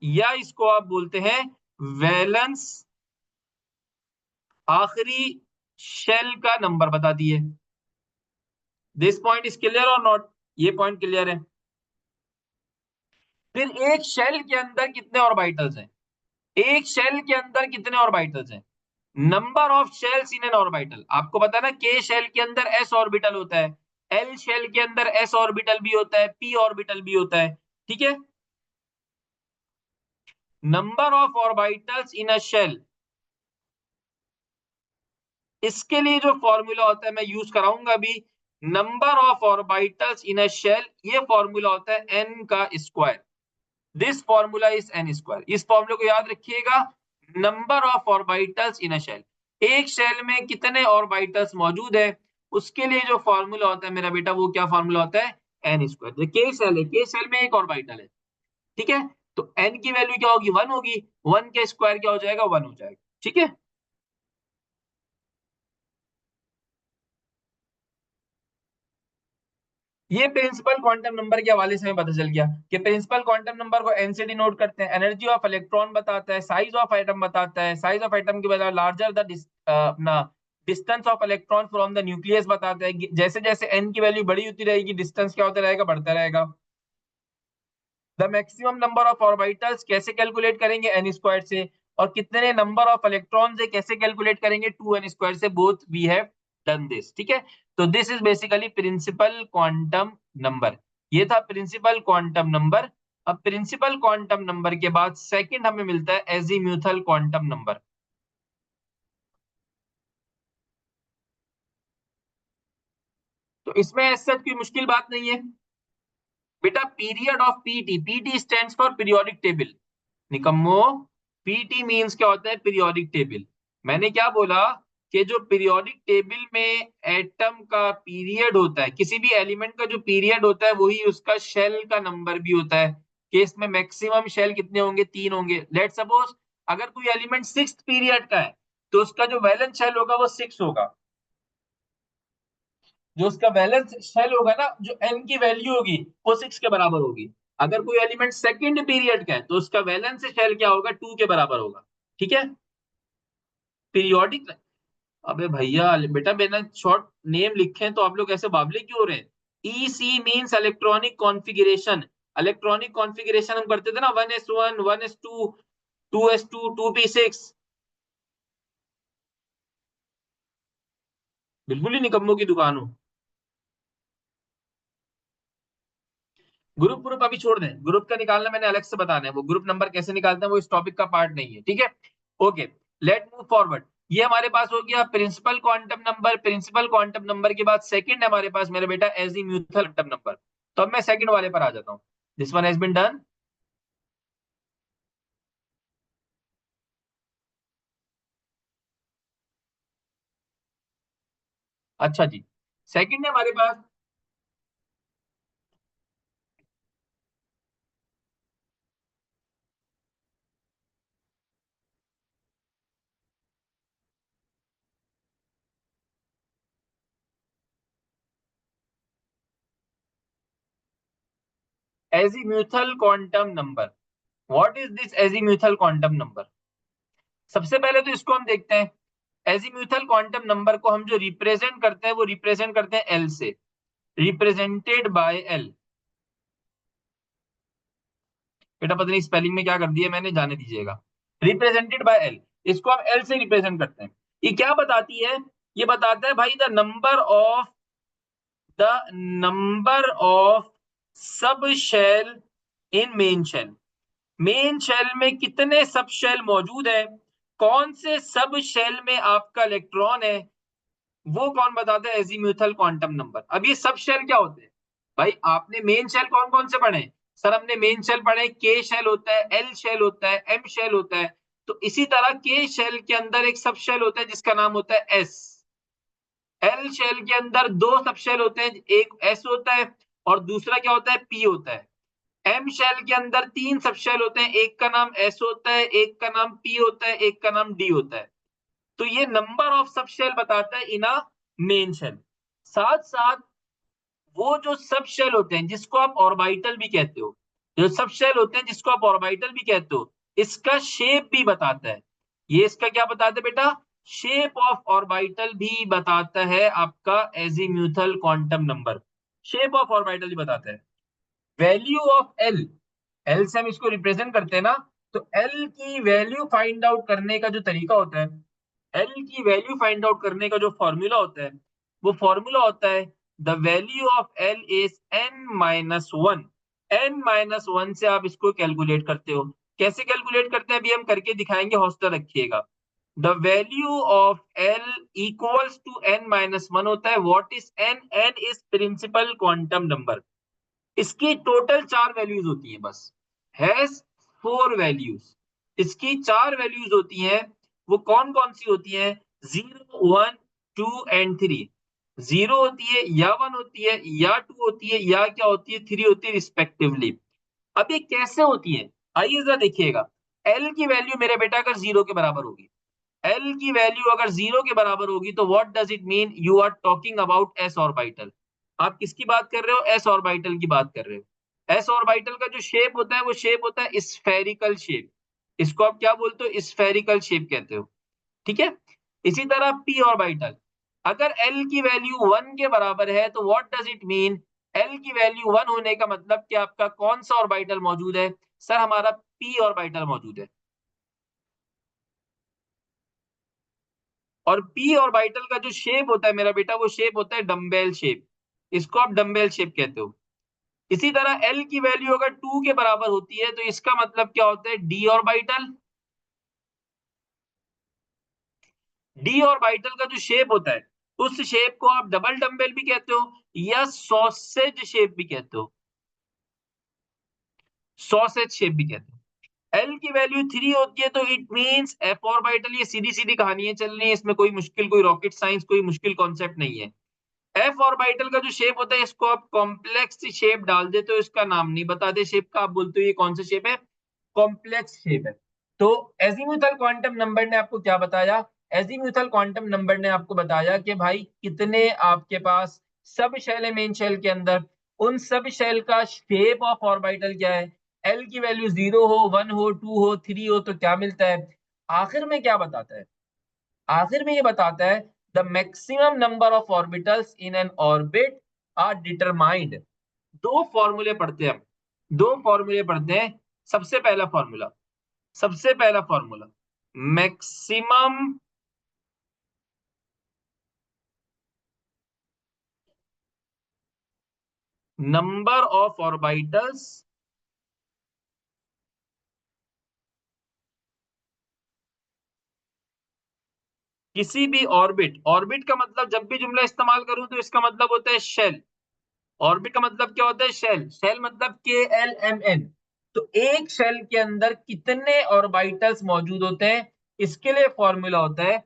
या इसको आप बोलते हैं वैलेंस, आखिरी शेल का नंबर बता दिए। दिस पॉइंट इज क्लियर और नॉट, ये पॉइंट क्लियर है। फिर एक शेल के अंदर कितने ऑर्बिटल्स हैं, एक शेल के अंदर कितने ऑर्बिटल्स हैं, number of shells in an orbital. आपको पता है ना, के शेल के अंदर एस ऑर्बिटल होता है, एल शेल के अंदर एस ऑर्बिटल भी होता है, पी ऑर्बिटल भी होता है, ठीक है। Number of orbitals in a shell, इसके लिए जो फॉर्मूला होता है मैं यूज कराऊंगा अभी, number of orbitals in a shell, ये फॉर्मूला होता है एन का square. This formula is n square. इस फॉर्मूले को याद रखिएगा, number of orbitals in a shell, एक शेल में कितने ऑर्बिटल्स मौजूद है, उसके लिए जो फॉर्मूला होता है मेरा बेटा, वो क्या फॉर्मूला होता है, एन स्क्वायर। के शेल है, के शेल में एक ऑर्बिटल है, ठीक है, तो एन की वैल्यू क्या होगी, 1 होगी, 1 का स्क्वायर क्या हो जाएगा, 1 हो जाएगा, ठीक है। ये प्रिंसिपल क्वांटम नंबर के हवाले से हमें पता चल गया कि प्रिंसिपल क्वांटम नंबर को एन से डिनोट करते हैं। एनर्जी ऑफ इलेक्ट्रॉन बताता है, साइज ऑफ एटम बताता है, साइज ऑफ एटम की वजह लार्जर द अपना distance of electron from the nucleus बताता है। जैसे जैसे एन की वैल्यू बड़ी होती रहेगी, डिस्टेंस क्या होता रहेगा, बढ़ता रहेगा। The maximum number of orbitals कैसे कैलकुलेट करेंगे, एन स्क्वायर से। और कितने नंबर ऑफ इलेक्ट्रॉन से कैसे कैलकुलेट करेंगे, 2n स्क्वायर से। Both we have done this, ठीक है। तो this is basically principal quantum number. ये था प्रिंसिपल क्वांटम नंबर। अब प्रिंसिपल क्वांटम नंबर के बाद सेकंड हमें मिलता है एजीम्यूथल क्वांटम नंबर। तो इसमें ऐसा कोई मुश्किल बात नहीं है बेटा। Period of PT, PT stands for periodic table. निकम्मो, पीटी मींस क्या होता है, पीरियोडिक टेबल। मैंने क्या बोला कि जो पीरियोडिक टेबल में एटम का पीरियड होता है, किसी भी एलिमेंट का जो पीरियड होता है, वही उसका शेल का नंबर भी होता है। कि इसमें मैक्सिमम शेल कितने होंगे, 3 होंगे। लेट सपोज अगर कोई एलिमेंट 6th पीरियड का है, तो उसका जो वैलेंस शेल होगा वो 6 होगा। जो उसका बैलेंस शेल होगा ना, जो एन की वैल्यू होगी, वो 6 के बराबर होगी। अगर कोई एलिमेंट सेकंड पीरियड का है, तो उसका बैलेंस शेल क्या होगा, 2 के बराबर होगा, ठीक है। पीरियोडिक, अबे भैया बेटा मैंने शॉर्ट नेम लिखे हैं, तो आप लोग ऐसे बावले क्यों हो रहे हैं। EC means electronic configuration. Electronic configuration हम करते थे ना, 1s1 1s2 2s2 2p6। बिल्कुल ही निकम्मों की दुकान हो। ग्रुप ग्रुप अभी छोड़ दें, ग्रुप का निकालना मैंने अलग से बताना है, वो ग्रुप नंबर कैसे निकालते हैं वो इस टॉपिक का पार्ट नहीं है, ठीक है। Okay, let move forward. ये हमारे पास हो गया principal quantum number. Principal quantum number के बाद सेकंड हमारे पास मेरे बेटा एजीम्यूथल क्वांटम नंबर। तो अब मैं सेकंड वाले पर आ जाता हूँ। This one has been done. अच्छा जी, सेकंड है हमारे पास azimuthal quantum number. What is this azimuthal quantum number. सबसे पहले तो इसको हम देखते हैं। एजीम्यूथल क्वांटम नंबर को हम जो रिप्रेजेंट करते हैं, वो रिप्रेजेंट करते हैं एल से। Represented by L. बेटा पता नहीं स्पेलिंग में क्या कर दिया मैंने, जाने दीजिएगा। रिप्रेजेंटेड बाय एल, इसको हम एल से रिप्रेजेंट करते हैं। ये क्या बताती है, ये बताता है भाई the number of sub shell in main shell. Main shell में कितने सब शेल मौजूद है, कौन से सब शेल में आपका इलेक्ट्रॉन है, वो कौन बताता है, एजीम्यूथल क्वांटम नंबर। अब ये सब शेल क्या होते हैं भाई, आपने मेन शेल कौन कौन से पढ़े। सर हमने मेन शेल पढ़े, के शेल होता है, एल शेल होता है, एम शेल होता है। तो इसी तरह के शेल के अंदर एक सब शेल होता है जिसका नाम होता है एस। एल शेल के अंदर दो सब शेल होते हैं, एक एस होता है और दूसरा क्या होता है, पी होता है। एम शेल के अंदर तीन सब शेल होते हैं, एक का नाम एस होता है, एक का नाम पी होता है, एक का नाम डी होता है। तो ये नंबर ऑफ सब शेल बताता है इन अ मेन शेल। साथ साथ वो जो सब शेल होते हैं जिसको आप ऑर्बिटल भी कहते हो, जो सब शेल होते हैं जिसको आप ऑर्बिटल भी कहते हो, इसका शेप भी बताता है। ये इसका क्या बताता है बेटा, शेप ऑफ ऑर्बिटल भी बताता है आपका azimuthal quantum number. Shape of orbital भी बताता है। वैल्यू ऑफ एल, एल से हम इसको रिप्रेजेंट करते हैं ना, तो एल की वैल्यू फाइंड आउट करने का जो तरीका होता है, एल की वैल्यू फाइंड आउट करने का जो फॉर्मूला होता है, वो फॉर्मूला होता है the value of L is n-1। n-1 से आप इसको कैलकुलेट करते हो। कैसे कैलकुलेट करते हैं अभी हम करके दिखाएंगे, हौसला रखिएगा। The value of l equals to N minus one होता है। What is n? N is principal quantum number. इसकी टोटल 4 वैल्यूज होती हैं बस, हैज 4 वैल्यूज। इसकी 4 वैल्यूज होती हैं। वो कौन कौन सी होती हैं? 0, 1, 2 एंड 3। 0 होती है या 1 होती है या 2 होती है या क्या होती है, 3 होती है रिस्पेक्टिवली। अब ये कैसे होती है, आइए जरा देखिएगा। एल की वैल्यू मेरे बेटा अगर 0 के बराबर होगी, एल की वैल्यू अगर 0 के बराबर होगी तो what does it mean? You are talking about s orbital. आप किसकी बात कर रहे हो? एस ऑर्बिटल की बात कर रहे हो। एस ऑर्बिटल का जो शेप होता है वो शेप होता है स्फेरिकल शेप। इसको आप क्या बोलते हो? स्फेरिकल शेप कहते हो। ठीक है। इसी तरह पी ऑर्बिटल, अगर एल की वैल्यू 1 के बराबर है तो what does it mean? L की वैल्यू 1 होने का मतलब कि आपका कौन सा ऑर्बिटल मौजूद है? सर हमारा पी ऑर्बिटल मौजूद है। और पी ऑर्बिटल का जो शेप होता है मेरा बेटा, वो शेप होता है डम्बेल शेप। इसको आप डम्बेल शेप कहते हो। इसी तरह एल की वैल्यू अगर 2 के बराबर होती है तो इसका मतलब क्या होता है? D orbital. डी ऑर्बिटल का जो शेप होता है, उस शेप को आप डबल डम्बेल भी कहते हो या सॉसेज शेप भी कहते हो। सॉसेज शेप भी कहते हो। एल की वैल्यू 3 होती है तो इट मींस एफ ऑर्बिटल। ये सीधी सीधी कहानियां चल रही है, इसमें कोई मुश्किल, कोई रॉकेट साइंस, कोई मुश्किल कॉन्सेप्ट नहीं है। एफ ऑर्बिटल का जो शेप होता है, इसको आप कॉम्प्लेक्स शेप डाल देते हो, इसका नाम नहीं बताते शेप का, आप बोलते हो ये कौन सा शेप है? कॉम्प्लेक्स शेप है। तो एजीमुथल क्वांटम नंबर ने आपको क्या बताया? एजीमुथल क्वांटम नंबर ने आपको बताया कि भाई कितने आपके पास सब शेल है मेन शेल के अंदर, उन सब शेल का शेप ऑफ ऑर्बिटल क्या है। एल की वैल्यू 0 हो, 1 हो, 2 हो, 3 हो तो क्या मिलता है? आखिर में क्या बताता है? आखिर में ये बताता है the maximum number of orbitals in n orbit are determined. दो फॉर्मूले पढ़ते हैं हम, दो फॉर्मूले पढ़ते हैं। सबसे पहला फॉर्मूला, सबसे पहला formula, maximum number of orbitals किसी भी ऑर्बिट। ऑर्बिट का मतलब जब भी जुमला इस्तेमाल करूं तो इसका मतलब होता है शेल। ऑर्बिट का मतलब क्या होता है? शेल। शेल मतलब KLMN। तो एक शेल के अंदर कितने ऑर्बिटल्स मौजूद होते हैं, इसके लिए फॉर्मूला होता है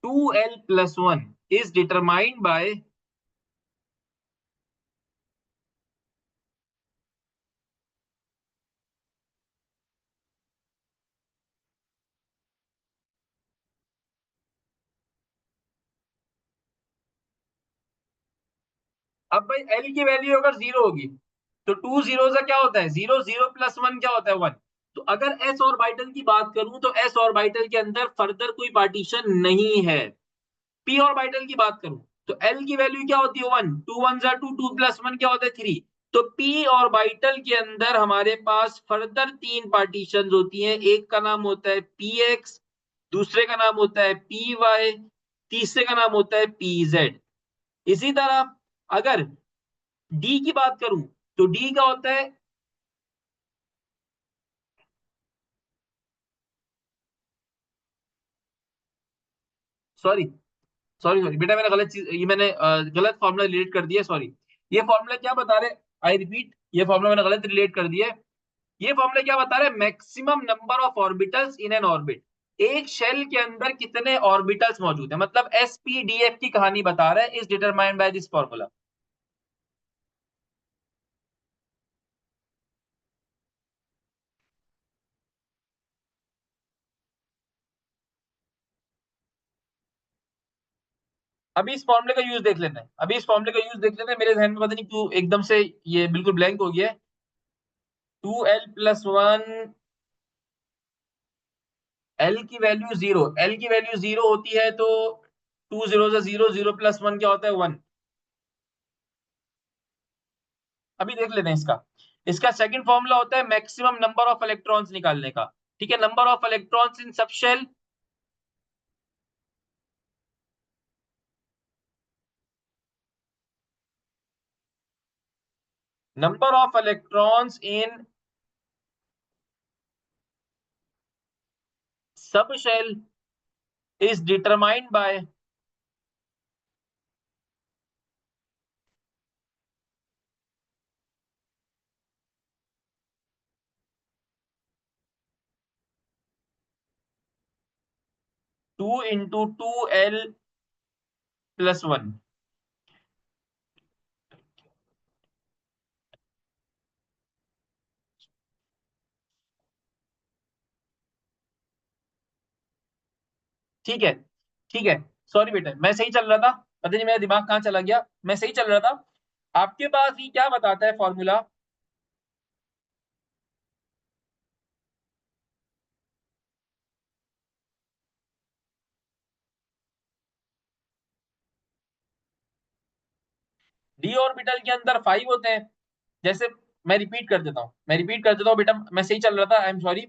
2l+1 is determined by। अब भाई एल की वैल्यू अगर 0 होगी तो 2 जीरो से क्या होता है? 0, 0+1 क्या होता है? 1। तो अगर एस ऑर्बिटल की बात करूं तो एस ऑर्बिटल के अंदर फर्दर कोई पार्टीशन नहीं है। पी ऑर्बिटल की बात करूं तो एल की वैल्यू क्या होती है? 1, 2 1 जा 2, 2+1 क्या होता है? 3। तो पी ऑर्बिटल के अंदर हमारे पास फर्दर 3 पार्टीशन होती हैं। एक का नाम होता है पी एक्स, दूसरे का नाम होता है पी वाई, तीसरे का नाम होता है पी जेड। इसी तरह अगर डी की बात करूं तो डी का होता है, सॉरी सॉरी सॉरी बेटा, मैंने गलत चीज, ये मैंने गलत फॉर्मूला रिलेट कर दिया, सॉरी। ये फॉर्मूला क्या बता रहे? आई रिपीट, ये फॉर्मूला मैंने गलत रिलेट कर दिया। ये फॉर्मूला क्या बता रहे? Maximum number of orbitals in n orbit. एक शेल के अंदर कितने ऑर्बिटल्स मौजूद है, मतलब SPDF की कहानी बता रहा है, is determined by this formula. अभी इस फॉर्मूले का यूज देख लेते हैं, अभी इस फॉर्मूले का यूज देख लेते हैं। मेरे जहन में पता नहीं क्यों एकदम से ये बिल्कुल ब्लैंक हो गया है। 2l+1, एल की वैल्यू 0, एल की वैल्यू 0 होती है तो 2 जीरो से 0, 0+1 क्या होता है? 1। अभी देख लेते हैं इसका। इसका सेकंड फॉर्मूला होता है मैक्सिमम नंबर ऑफ इलेक्ट्रॉन्स निकालने का। ठीक है, number of electrons in sub shell, number of electrons in sub shell is determined by 2 into 2L+1। ठीक है, ठीक है। सॉरी बेटा, मैं सही चल रहा था, पता नहीं मेरा दिमाग कहाँ चला गया, मैं सही चल रहा था। आपके पास ये क्या बताता है फॉर्मूला? डी ऑर्बिटल के अंदर 5 होते हैं। जैसे मैं रिपीट कर देता हूँ बेटा, मैं सही चल रहा था, I am sorry.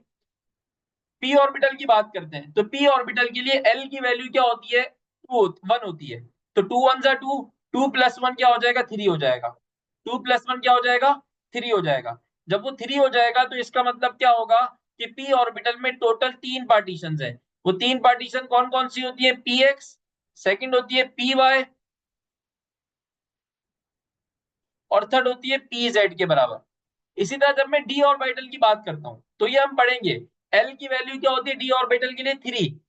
P orbital की बात करते हैं, तो पी ऑर्बिटल के लिए एल की वैल्यू क्या होती है? 1 होती है। तो 2 1 जा 2, 2+1 क्या हो जाएगा? 3 हो जाएगा। 2+1 क्या हो जाएगा? 3 हो जाएगा। जब वो 3 हो जाएगा तो इसका मतलब क्या होगा कि पी ऑर्बिटल में टोटल 3 पार्टीशन है। वो 3 पार्टीशन कौन कौन सी होती है? पी एक्स, सेकेंड होती है पी वाई, और थर्ड होती है पी जेड के बराबर। इसी तरह जब मैं डी ऑर्बिटल की बात करता हूं तो ये हम पढ़ेंगे। एल की वैल्यू क्या होती है डी ऑर्बिटल के लिए? 3।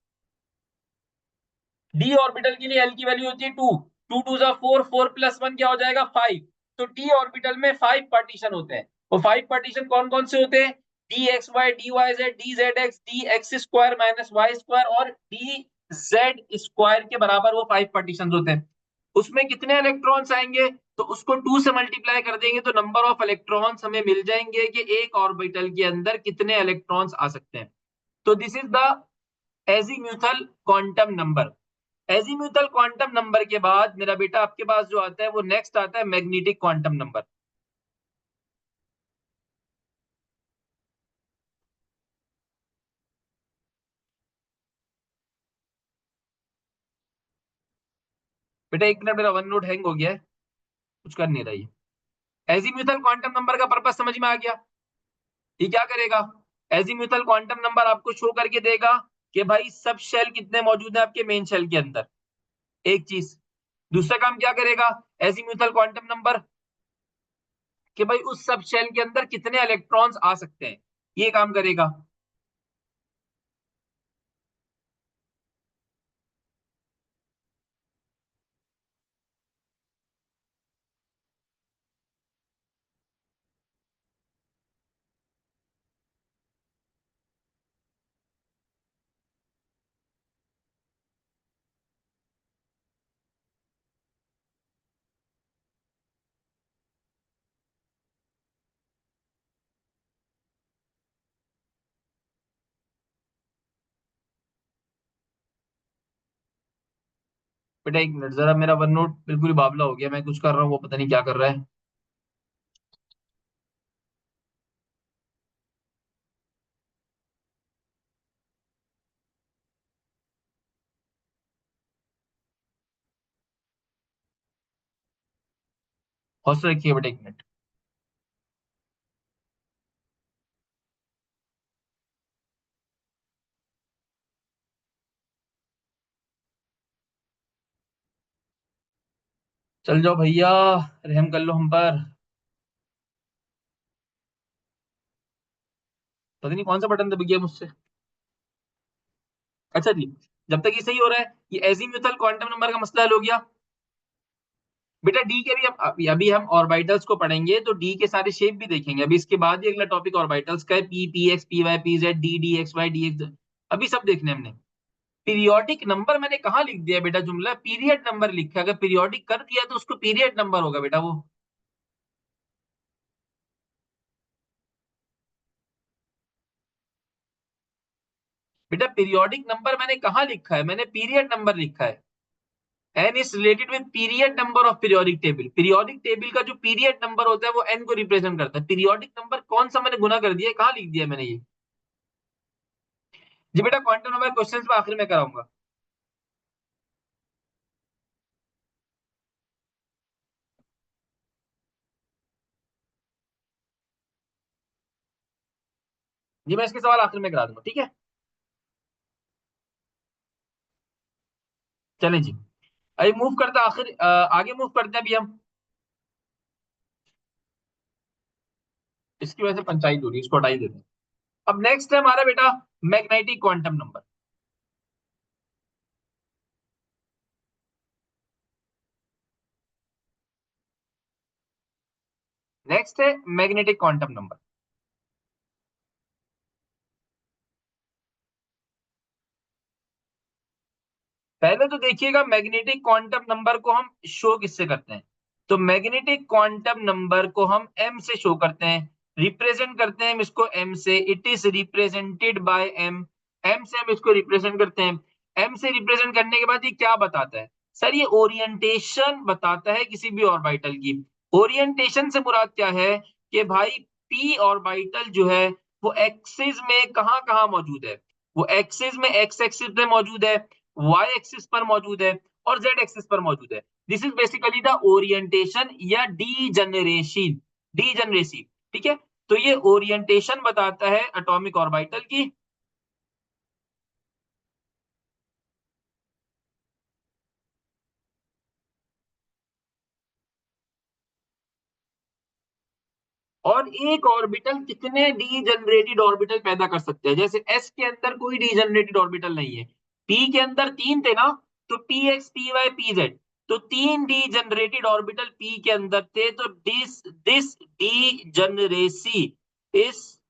डी ऑर्बिटल के लिए एल की वैल्यू होती है 2। 2 2 जा 4, 4+1 क्या हो जाएगा? 5। तो डी ऑर्बिटल में 5 पार्टीशन होते हैं। वो 5 पार्टीशन कौन कौन से होते हैं? D x y, d y z, d z x, d x square minus y square, और डी जेड स्क्वायर के बराबर वो 5 पार्टीशन होते हैं। उसमें कितने इलेक्ट्रॉन्स आएंगे? तो उसको 2 से मल्टीप्लाई कर देंगे तो नंबर ऑफ इलेक्ट्रॉन्स हमें मिल जाएंगे कि एक ऑर्बिटल के अंदर कितने इलेक्ट्रॉन्स आ सकते हैं। तो this is the azimuthal quantum number. Azimuthal quantum number के बाद मेरा बेटा आपके पास जो आता है वो नेक्स्ट आता है मैग्नेटिक क्वांटम नंबर। बेटा एक मिनट, मेरा वन नोट हैंग हो गया है, कुछ कर नहीं रही। एजीम्यूथल क्वांटम नंबर का पर्पस समझ में आ गया? ये क्या करेगा? एजीम्यूथल क्वांटम नंबर आपको शो करके देगा कि भाई सब शेल कितने मौजूद है आपके मेन शेल के अंदर, एक चीज। दूसरा काम क्या करेगा एजीम्यूथल क्वांटम नंबर? कि भाई उस सब शेल के अंदर कितने इलेक्ट्रॉन्स आ सकते हैं, ये काम करेगा। बेटा एक मिनट, जरा मेरा वन नोट बिल्कुल ही बावला हो गया, मैं कुछ कर रहा हूँ वो पता नहीं क्या कर रहा है। हौसला रखिए बेटा, एक मिनट। चल जाओ भैया, रहम कर लो हम पर। पता नहीं कौन सा बटन दब गया मुझसे। अच्छा जी, जब तक ये सही हो रहा है, ये एजीम्यूथल क्वांटम नंबर का मसला हल हो गया। बेटा डी के भी हम अभी हम ऑर्बिटल्स को पढ़ेंगे तो डी के सारे शेप भी देखेंगे। अभी इसके बाद ही अगला टॉपिक ऑर्बिटल्स का है, p p x p y p z d d x y d x, अभी सब देखने हमने। पीरियोडिक नंबर मैंने कहा लिख दिया बेटा, जुमला पीरियड नंबर लिखा, अगर पीरियोडिक कर दिया तो उसको पीरियड नंबर होगा बेटा वो। बेटा पीरियोडिक नंबर मैंने कहा लिखा है? मैंने पीरियड नंबर लिखा है। N is related with period number of periodic table. Periodic table का जो पीरियड नंबर होता है वो एन को रिप्रेजेंट करता है। पीरियोडिक नंबर कौन सा मैंने गुना कर दिया, कहाँ लिख दिया मैंने ये? जी बेटा क्वांटम नंबर क्वेश्चंस में आखिर में कराऊंगा। जी मैं इसके सवाल आखिर में करा दूंगा, ठीक है। चलें जी, अभी मूव करते हैं आखिर आगे मूव करते हैं अभी हम। इसकी वजह से पंचायत हो रही है, इसको हटा ही देते हैं। अब नेक्स्ट है हमारा बेटा मैग्नेटिक क्वांटम नंबर। नेक्स्ट है मैग्नेटिक क्वांटम नंबर। पहले तो देखिएगा मैग्नेटिक क्वांटम नंबर को हम शो किससे करते हैं। तो मैग्नेटिक क्वांटम नंबर को हम m से शो करते हैं, रिप्रेजेंट करते हैं हम इसको m से। It is represented by m। m से हम इसको रिप्रेजेंट करते हैं। m से रिप्रेजेंट करने के बाद ये क्या बताता है सर? ये ओरिएंटेशन बताता है किसी भी ऑर्बिटल की। ओरिएंटेशन से मुराद क्या है कि भाई p ऑर्बिटल जो है वो एक्सिस में कहाँ कहाँ मौजूद है। वो एक्सिस में एक्स एक्सिस पे मौजूद है, y एक्सिस पर मौजूद है और z एक्सिस पर मौजूद है। This is basically the orientation या डीजनरेसी। ठीक है, तो ये ओरिएंटेशन बताता है एटॉमिक ऑर्बिटल की। और एक ऑर्बिटल कितने डीजनरेटेड ऑर्बिटल पैदा कर सकते हैं। जैसे s के अंदर कोई डीजनरेटेड ऑर्बिटल नहीं है, p के अंदर तीन थे ना, तो px py pz, तो तीन डीजनरेटेड ऑर्बिटल p के अंदर थे। तो दिस दिस डीजनरेसी इस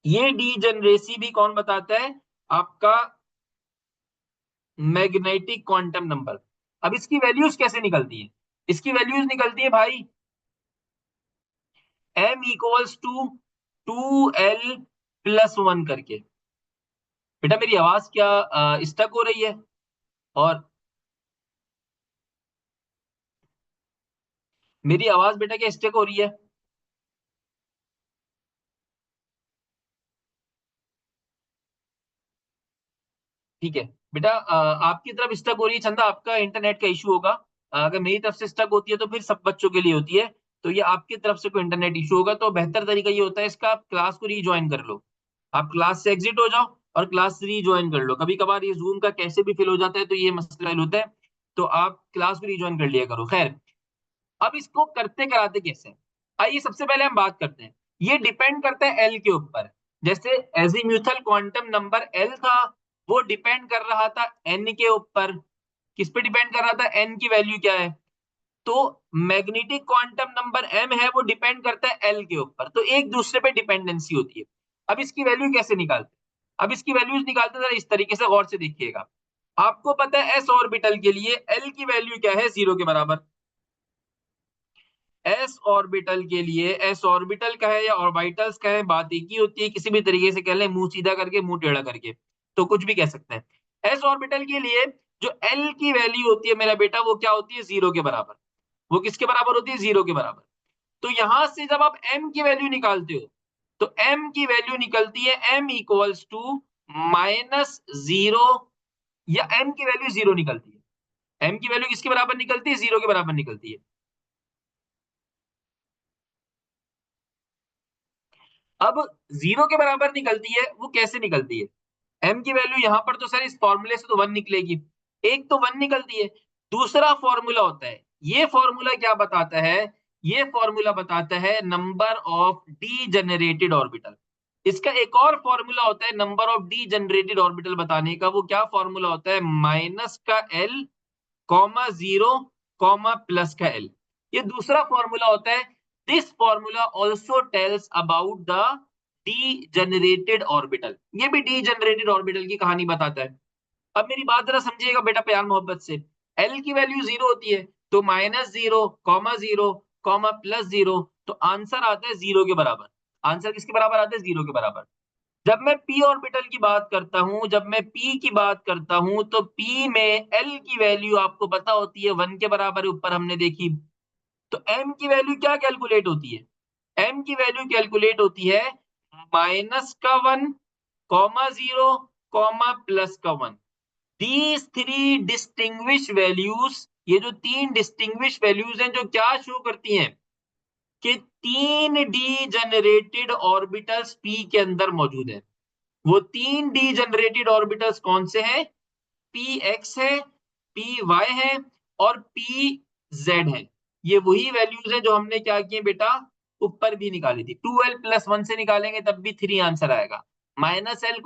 ये डीजनरेसी भी कौन बताता है? आपका मैग्नेटिक क्वांटम नंबर। अब इसकी वैल्यूज कैसे निकलती है? इसकी वैल्यूज निकलती है भाई m इक्वल्स टू 2l+1 करके। बेटा मेरी आवाज क्या स्टक हो रही है? और मेरी आवाज बेटा क्या स्टक हो रही है? ठीक है बेटा, आपकी तरफ स्टक हो रही है चंदा, आपका इंटरनेट का इशू होगा। अगर मेरी तरफ से स्टक होती है तो फिर सब बच्चों के लिए होती है। तो ये आपकी तरफ से कोई इंटरनेट इशू होगा, तो बेहतर तरीका ये होता है इसका, आप क्लास को रीज्वाइन कर लो। आप क्लास से एग्जिट हो जाओ और क्लास रीज्वाइन कर लो। कभी कभार ये जूम का कैसे भी फिल हो जाता है, तो ये मसला हल होता है। तो आप क्लास को रीज्वाइन कर लिया करो। खैर, अब इसको करते कराते कैसे? आइए सबसे पहले हम बात करते हैं। ये डिपेंड करता है एल के ऊपर। जैसे एजीम्यूथल क्वांटम नंबर एल था, वो डिपेंड कर रहा था एन के ऊपर। किस पे डिपेंड कर रहा था? एन की वैल्यू क्या है। तो मैग्नेटिक क्वांटम नंबर एम है, वो डिपेंड करता है एल के ऊपर। तो एक दूसरे पे डिपेंडेंसी होती है। अब इसकी वैल्यू कैसे निकालते हैं? अब इसकी वैल्यूज निकालते हैं इस तरीके से, गौर से देखिएगा। आपको पता है एस ऑर्बिटल के लिए एल की वैल्यू क्या है? 0 के बराबर। एस ऑर्बिटल के लिए, एस ऑर्बिटल का है या ऑर्बिटल्स का है, बात एक ही होती है। किसी भी तरीके से कह लें, मुंह सीधा करके मुंह टेढ़ा करके, तो कुछ भी कह सकते हैं। एस ऑर्बिटल के लिए जो एल की वैल्यू होती है मेरा बेटा, वो क्या होती है? 0 के बराबर। वो किसके बराबर होती है? 0 के बराबर। तो यहां से जब आप एम की वैल्यू निकालते हो, तो एम की वैल्यू निकलती है एम इक्वल्स टू -0, या एम की वैल्यू 0 निकलती है। एम की वैल्यू किसके बराबर निकलती है? 0 के बराबर निकलती है। अब 0 के बराबर निकलती है, वो कैसे निकलती है? एम की वैल्यू यहां पर तो सर इस फॉर्मूले से तो 1 निकलेगी। एक तो 1 निकलती है। दूसरा फॉर्मूला होता है, ये फॉर्मूला क्या बताता है? ये फॉर्मूला बताता है number of D generated orbital. इसका एक और फॉर्मूला होता है number of D generated orbital बताने का। वो क्या फॉर्मूला होता है? माइनस का एल, कॉमा 0, कॉमा प्लस का एल। ये दूसरा फॉर्मूला होता है। This formula also tells about the degenerated orbital. ये भी डीजेनरेटेड ऑर्बिटल की कहानी बताता है। अब मेरी बात जरा समझिएगा बेटा प्यार मोहब्बत से। एल की वैल्यू 0 होती है, तो -0, -0, +0, तो आंसर आता है 0 के बराबर। आंसर किसके बराबर आता है? 0 के बराबर। जब मैं p ऑर्बिटल की बात करता हूं, जब मैं p की बात करता हूं, तो p में l की वैल्यू आपको पता होती है 1 के बराबर है, ऊपर हमने देखी। तो m की वैल्यू क्या कैलकुलेट होती है? m की वैल्यू कैलकुलेट होती है -1, -0, +1। दीज थ्री डिस्टिंग्विश वैल्यूज, ये जो तीन डिस्टिंग्विश वैल्यूज हैं, जो क्या शो करती हैं कि तीन डी जनरेटेड ऑर्बिटल्स p के अंदर मौजूद है। वो 3 डीजनरेटेड ऑर्बिटल्स कौन से हैं? पी एक्स है, पी वाई है और पी जेड है। ये वही वैल्यूज है जो हमने क्या किए बेटा, ऊपर भी निकाली थी। 2l+1 से निकालेंगे तब भी 3 आंसर आएगा, -l, 0,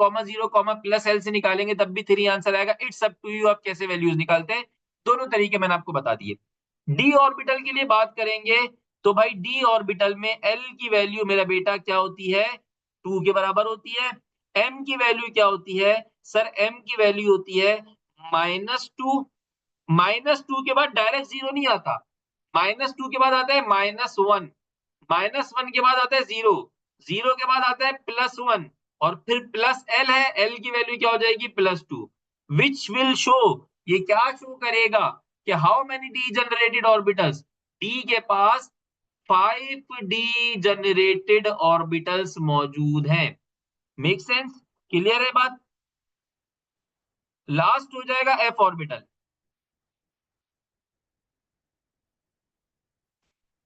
+l से निकालेंगे तब भी 3 आंसर आएगा। इट्स अप टू यू, आप कैसे वैल्यूज निकालते हैं। दोनों तरीके मैंने आपको बता दिए। डी ऑर्बिटल के लिए बात करेंगे तो भाई डी ऑर्बिटल में एल की वैल्यू मेरा बेटा क्या होती है, 2 के बराबर होती है। एम की वैल्यू क्या होती है सर, एम की वैल्यू होती है -2। -2 के बाद डायरेक्ट जीरो नहीं आता, -2 के बाद आता है -1, -1 के बाद आता है जीरो, जीरो के बाद आता है +1 और फिर प्लस एल है, एल की वैल्यू क्या हो जाएगी +2, विच विल शो, ये क्या शो करेगा कि how many D generated orbitals, D के पास 5 डी जनरेटेड ऑर्बिटल्स मौजूद हैं। मेक सेंस, क्लियर है बात। लास्ट हो जाएगा एफ ऑर्बिटल।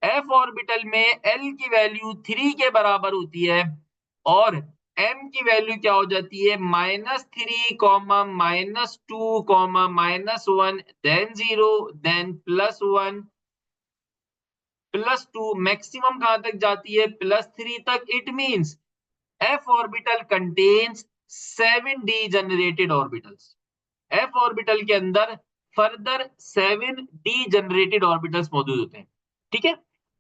एफ ऑर्बिटल में एल की वैल्यू 3 के बराबर होती है और एम की वैल्यू क्या हो जाती है -3, -2, -1, देन 0, देन +1, +2, मैक्सिमम कहां तक जाती है +3 तक। It means F orbital contains 7 D generated orbitals. F orbital के अंदर फर्दर 7 डी जनरेटेड ऑर्बिटल्स मौजूद होते हैं। ठीक है,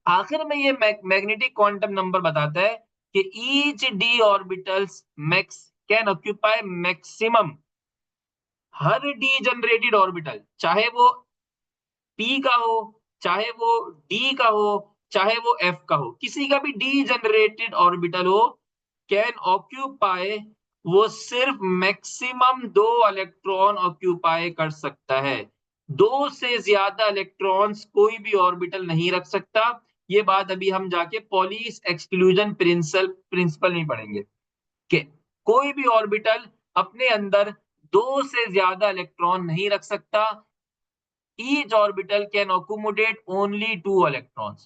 आखिर में ये मैग्नेटिक क्वांटम नंबर बताता है कि each D orbitals max can occupy maximum, her D generated orbital चाहे वो पी का हो, चाहे वो डी का हो, चाहे वो एफ का हो, किसी का भी डी जनरेटेड ऑर्बिटल हो, कैन ऑक्यूपाई, वो सिर्फ मैक्सिमम 2 इलेक्ट्रॉन ऑक्यूपाई कर सकता है। 2 से ज्यादा इलेक्ट्रॉन्स कोई भी ऑर्बिटल नहीं रख सकता। ये बात अभी हम जाके पॉलीस एक्सक्लूजन प्रिंसिपल नहीं पढ़ेंगे कि कोई भी ऑर्बिटल अपने अंदर 2 से ज्यादा इलेक्ट्रॉन नहीं रख सकता। Each orbital can accommodate only 2 electrons.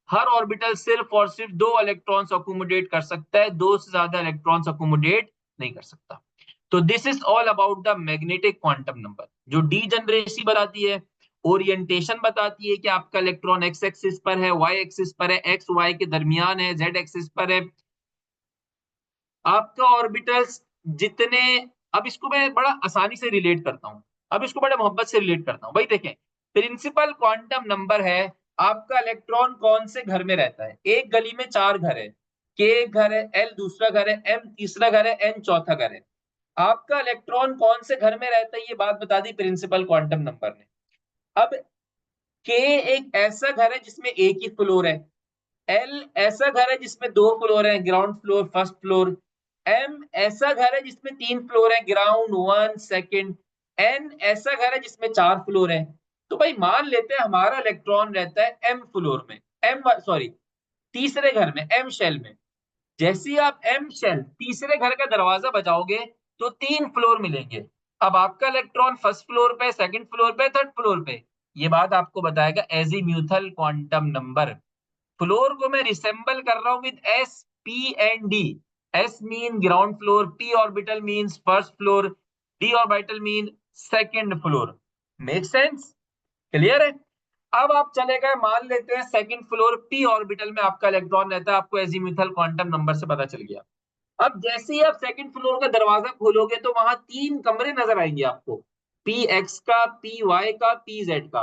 Her orbital सिर्फ और सिर्फ 2 इलेक्ट्रॉन्स अकोमोडेट कर सकता है, 2 से ज्यादा इलेक्ट्रॉन्स अकोमोडेट नहीं कर सकता। तो this is all about the magnetic quantum number, जो डीजनरेसी बताती है, ओरिएंटेशन बताती है कि आपका इलेक्ट्रॉन एक्स एक्सिस पर है, वाई एक्सिस पर है, एक्स वाई के दरमियान है, जेड एक्सिस पर है। आपका ऑर्बिटल्स जितने, अब इसको मैं बड़ा आसानी से रिलेट करता हूं, अब इसको बड़े मोहब्बत से रिलेट करता हूं। भाई देखें, प्रिंसिपल क्वांटम नंबर है आपका इलेक्ट्रॉन कौन से घर में रहता है। एक गली में 4 घर है, के एक घर है, एल दूसरा घर है, एम तीसरा घर है, एन चौथा घर है। आपका इलेक्ट्रॉन कौन से घर में रहता है ये बात बता दी प्रिंसिपल क्वांटम नंबर ने। अब के एक ऐसा घर है जिसमें एक ही फ्लोर है, एल ऐसा घर है जिसमें 2 फ्लोर है, ग्राउंड फ्लोर फर्स्ट फ्लोर, एम ऐसा घर है जिसमें 3 फ्लोर है, ग्राउंड 1 सेकंड, एन ऐसा घर है जिसमें 4 फ्लोर है। तो भाई मान लेते हैं हमारा इलेक्ट्रॉन रहता है एम फ्लोर में, एम सॉरी तीसरे घर में, एम शेल में। जैसे ही आप एम शेल तीसरे घर का दरवाजा बजाओगे तो 3 फ्लोर मिलेंगे। अब आपका इलेक्ट्रॉन फर्स्ट फ्लोर पे, सेकंड फ्लोर पे, थर्ड फ्लोर पे। ये बात आपको बताएगा एजीम्यूथल क्वांटम नंबर। फ्लोर को मैं रिसेंबल कर रहा हूं with S P and D. S mean ground floor, P orbital means first floor, D orbital mean second floor. Make sense, clear है। अब आप चले गए, मान लेते हैं सेकंड फ्लोर पी ऑर्बिटल में आपका इलेक्ट्रॉन रहता है, आपको एजीम्यूथल क्वांटम नंबर से पता चल गया। अब जैसे ही आप सेकंड फ्लोर का दरवाजा खोलोगे तो वहां 3 कमरे नजर आएंगे आपको, पी एक्स का, पी वाई का, पी जेड का।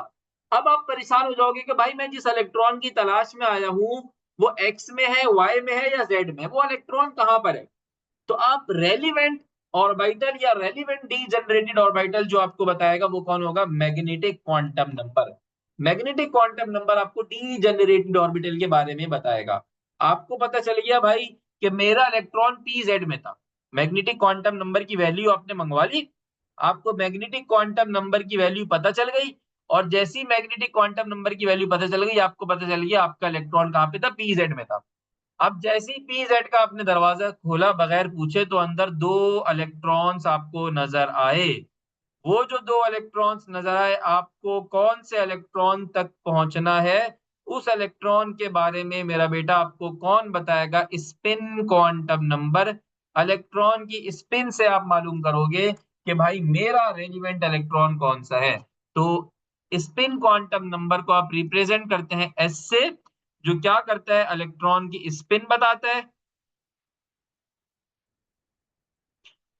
अब आप परेशान हो जाओगे कि भाई मैं जिस इलेक्ट्रॉन की तलाश में आया हूं वो एक्स में है, वाई में है या जेड में है, वो इलेक्ट्रॉन कहां पर है। तो आप रेलिवेंट ऑर्बिटल या रेलिवेंट डी जनरेटेड ऑर्बिटल जो आपको बताएगा वो कौन होगा, magnetic quantum number. Magnetic quantum number आपको डी जनरेटेड ऑर्बिटल के बारे में बताएगा। आपको पता चल गया भाई कि मेरा इलेक्ट्रॉन पी जेड में था, मैग्नेटिक क्वांटम नंबर की वैल्यू आपने मंगवा ली, आपको मैग्नेटिक क्वांटम नंबर की वैल्यू पता चल गई। और जैसी मैग्नेटिक क्वांटम नंबर की वैल्यू पता चल गई, आपको पता चल गया आपका इलेक्ट्रॉन कहां पे था, पी जेड में था। अब जैसे ही पी जेड का आपने दरवाजा खोला बगैर पूछे तो अंदर 2 इलेक्ट्रॉन्स आपको नजर आए। वो जो 2 इलेक्ट्रॉन्स नजर आए, आपको कौन से इलेक्ट्रॉन तक पहुंचना है, उस इलेक्ट्रॉन के बारे में मेरा बेटा आपको कौन बताएगा, स्पिन क्वांटम नंबर। इलेक्ट्रॉन की स्पिन से आप मालूम करोगे कि भाई मेरा रेलिवेंट इलेक्ट्रॉन कौन सा है। तो स्पिन क्वांटम नंबर को आप रिप्रेजेंट करते हैं एस से, जो क्या करता है, इलेक्ट्रॉन की स्पिन बताता है,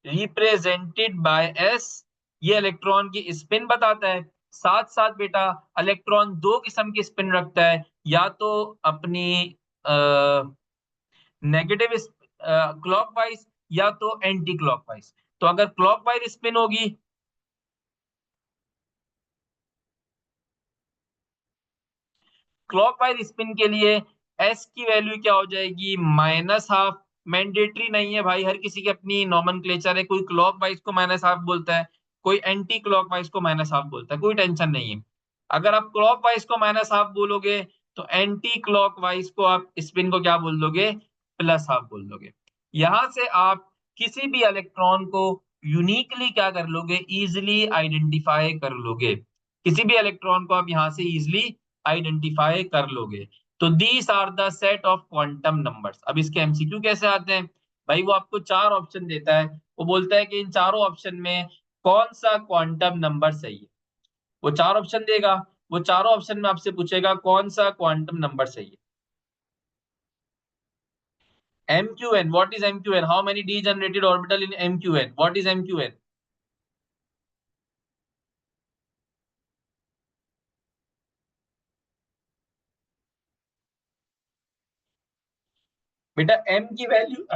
रिप्रेजेंटेड बाय एस। ये इलेक्ट्रॉन की स्पिन बताता है। साथ साथ बेटा इलेक्ट्रॉन दो किस्म की स्पिन रखता है, या तो अपनी नेगेटिव क्लॉकवाइज, या तो एंटी क्लॉकवाइज। तो अगर क्लॉकवाइज स्पिन होगी, क्लॉकवाइज स्पिन के लिए एस की वैल्यू क्या हो जाएगी, -12। मैंडेटरी नहीं है भाई, हर किसी की अपनी नॉमेनक्लेचर है, कोई क्लॉकवाइज को -12 बोलता है, कोई एंटी क्लॉकवाइज को -12 बोलता है, कोई टेंशन नहीं है। अगर आप क्लॉकवाइज को -12 बोलोगे तो एंटी क्लॉकवाइज को आप स्पिन को क्या बोल दोगे, +12 बोल दोगे। यहां से आप किसी भी इलेक्ट्रॉन को यूनिकली क्या कर लोगे, इजिली आइडेंटिफाई कर लोगे। किसी भी इलेक्ट्रॉन को आप यहां से इजिली आइडेंटिफाई कर लोगे। तो these are the set of quantum numbers. अब इसके एमसीक्यू कैसे आते हैं भाई, वो आपको 4 ऑप्शन देता है, वो बोलता है कि इन चारों ऑप्शन में कौन सा क्वांटम नंबर सही है। वो 4 ऑप्शन देगा, वो चारों ऑप्शन में आपसे पूछेगा कौन सा क्वांटम नंबर सही है। MQN, what is MQN? How many degenerated orbital in MQN? What is MQN? बेटा M की वैल्यू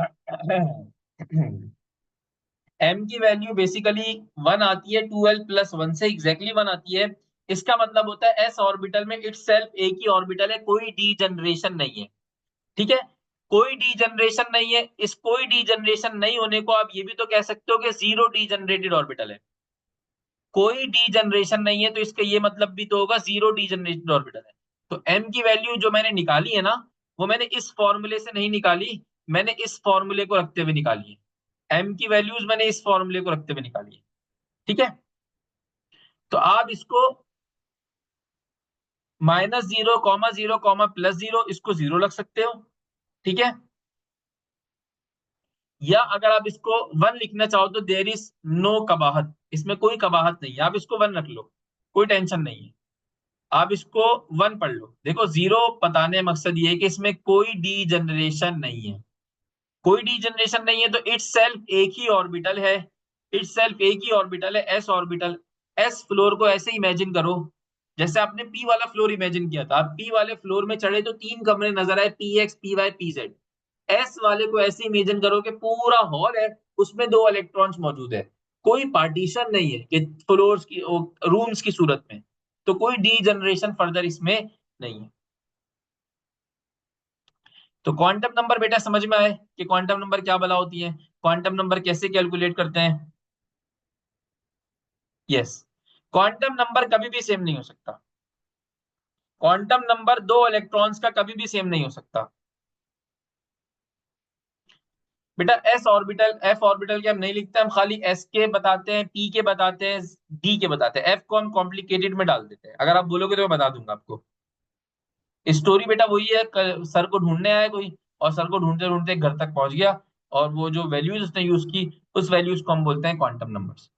एम की वैल्यू बेसिकली 1 आती है, 2l+1 से एग्जैक्टली 1 आती है। इसका मतलब होता है एस ऑर्बिटल में इट सेल्फ एक ही ऑर्बिटल है, कोई डी जनरेशन नहीं है। ठीक है, कोई डी जनरेशन नहीं है। इस कोई डी जनरेशन नहीं होने को आप ये भी तो कह सकते हो कि जीरो डी जनरेटेड ऑर्बिटल है। कोई डी जनरेशन नहीं है तो इसका ये मतलब भी तो होगा जीरो डी जनरेटेड ऑर्बिटल है। तो एम की वैल्यू जो मैंने निकाली है ना, वो मैंने इस फॉर्मूले से नहीं निकाली, मैंने इस फॉर्मूले को रखते हुए निकाली है। एम की वैल्यूज मैंने इस फॉर्मूले को रखते हुए निकाली है। ठीक है, तो आप इसको -0, 0, 0, इसको 0 रख सकते हो। ठीक है, या अगर आप इसको 1 लिखना चाहो तो देर इज नो कबाहत, इसमें कोई कबाहत नहीं है, आप इसको 1 रख लो, कोई टेंशन नहीं है। आप इसको 1 पढ़ लो। देखो, 0 बताने मकसद ये है कि इसमें कोई डी जनरेशन नहीं है। कोई डी जनरेशन नहीं है तो इट्स सेल्फ एक ही ऑर्बिटल है, इट्स सेल्फ एक ही ऑर्बिटल है, एस ऑर्बिटल। एस फ्लोर को ऐसे इमेजिन करो जैसे आपने पी वाला फ्लोर इमेजिन किया था। आप पी वाले फ्लोर में चढ़े तो 3 कमरे नजर आए, p x, p y, p z. S वाले को ऐसे इमेजिन करो कि पूरा हॉल है, उसमें 2 इलेक्ट्रॉन्स मौजूद है, कोई पार्टीशन नहीं है कि फ्लोर्स की, रूम्स की सूरत में। तो कोई डी जनरेशन फर्दर इसमें नहीं है। तो क्वांटम नंबर बेटा समझ में आए कि क्वांटम नंबर क्या बला होती है, क्वांटम नंबर कैसे कैलकुलेट करते हैं। यस, क्वांटम नंबर कभी भी सेम नहीं हो सकता। क्वांटम नंबर दो इलेक्ट्रॉन्स का कभी भी सेम नहीं हो सकता। बेटा एस ऑर्बिटल, एफ ऑर्बिटल के हम नहीं लिखते, हम खाली एस के बताते हैं, पी के बताते हैं, डी के बताते हैं। एफ को हम कॉम्प्लिकेटेड में डाल देते हैं, अगर आप बोलोगे तो मैं बता दूंगा आपको। स्टोरी बेटा वही है, सर को ढूंढने आया कोई, और सर को ढूंढते ढूंढते घर तक पहुंच गया, और वो जो वैल्यूज उसने यूज की, उस वैल्यूज को हम बोलते हैं क्वांटम नंबर्स।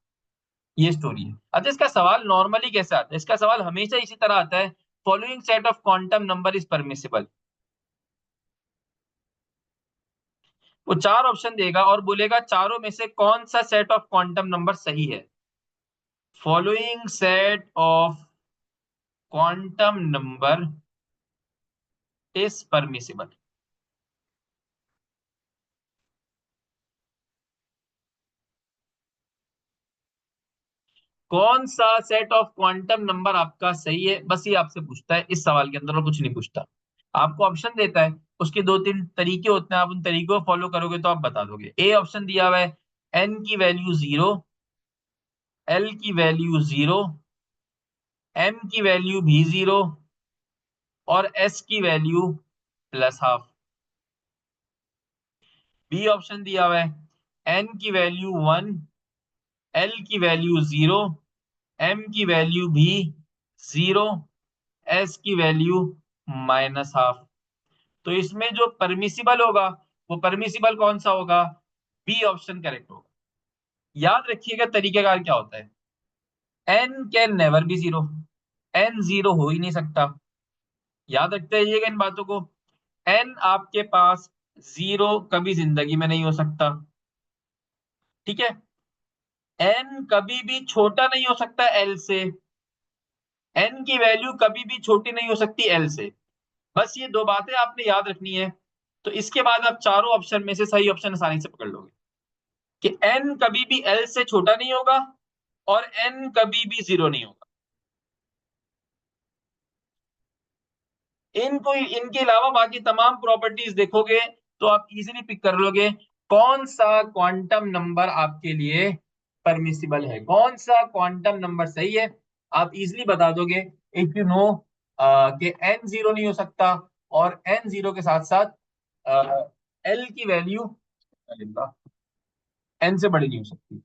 ये स्टोरी है। अच्छा, इसका सवाल नॉर्मली कैसे आता है, इसका सवाल हमेशा इसी तरह आता है, following set of quantum number is permissible. वो 4 ऑप्शन देगा और बोलेगा चारों में से कौन सा सेट ऑफ क्वांटम नंबर सही है। Following set of quantum number is permissible. कौन सा सेट ऑफ क्वांटम नंबर आपका सही है, बस ये आपसे पूछता है इस सवाल के अंदर, और कुछ नहीं पूछता। आपको ऑप्शन देता है, उसके 2-3 तरीके होते हैं, आप उन तरीकों को फॉलो करोगे तो आप बता दोगे। ए ऑप्शन दिया हुआ है एन की वैल्यू 0, एल की वैल्यू 0, एम की वैल्यू भी 0, और एस की वैल्यू +12। बी ऑप्शन दिया हुआ है एन की वैल्यू 1, एल की वैल्यू 0, एम की वैल्यू भी 0, एस की वैल्यू -12। तो इसमें जो परमिसिबल होगा, वो परमिसिबल कौन सा होगा, बी ऑप्शन करेक्ट होगा। याद रखिएगा तरीकेकार क्या होता है, n can never be zero, n zero हो ही नहीं सकता। याद रखते रहिएगा इन बातों को। एन आपके पास जीरो कभी जिंदगी में नहीं हो सकता, ठीक है। एन कभी भी छोटा नहीं हो सकता एल से, एन की वैल्यू कभी भी छोटी नहीं हो सकती एल से। बस ये दो बातें आपने याद रखनी है। तो इसके बाद आप चारों ऑप्शन में से सही ऑप्शन आसानी से पकड़ लोगे कि एन कभी भी एल से छोटा नहीं होगा और एन कभी भी जीरो नहीं होगा। इनको इनके अलावा बाकी तमाम प्रॉपर्टीज देखोगे तो आप इजीली पिक कर लोगे कौन सा क्वांटम नंबर आपके लिए परमिसिबल है, कौन सा क्वांटम नंबर सही है। आप इजीली बता दोगे इफ यू नो कि एन जीरो नहीं हो सकता और एन जीरो के साथ साथ एल की वैल्यू एन से बड़ी नहीं हो सकती।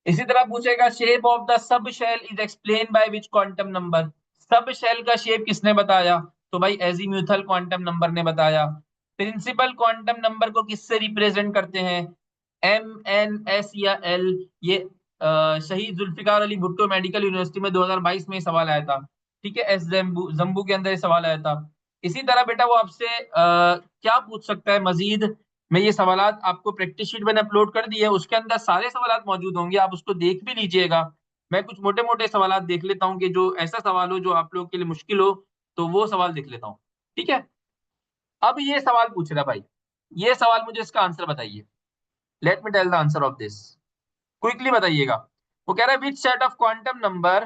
इसी तरह पूछेगा shape of the sub shell is explain by which quantum number. Sub shell का शेप किसने बताया, तो भाई एजीम्यूथल क्वांटम नंबर ने बताया। प्रिंसिपल क्वांटम नंबर को किससे रिप्रेजेंट करते हैं, एम एन एस या एल। ये शहीद जुल्फिकार अली भुट्टो मेडिकल यूनिवर्सिटी में 2022 में सवाल आया था, ठीक है। एस जम्बू जम्बू के अंदर ये सवाल आया था। इसी तरह बेटा वो आपसे क्या पूछ सकता है मजीद, मैं ये सवालात आपको प्रैक्टिस शीट मैंने अपलोड कर दी है, उसके अंदर सारे सवालात मौजूद होंगे, आप उसको देख भी लीजिएगा। मैं कुछ मोटे मोटे सवालात देख लेता हूँ कि जो ऐसा सवाल हो जो आप लोगों के लिए मुश्किल हो, तो वो सवाल देख लेता हूँ, ठीक है। अब ये सवाल पूछ रहा भाई, ये सवाल मुझे इसका आंसर बताइए। Let me tell the answer of this, quickly बताइएगा। वो कह रहा है which set of quantum number,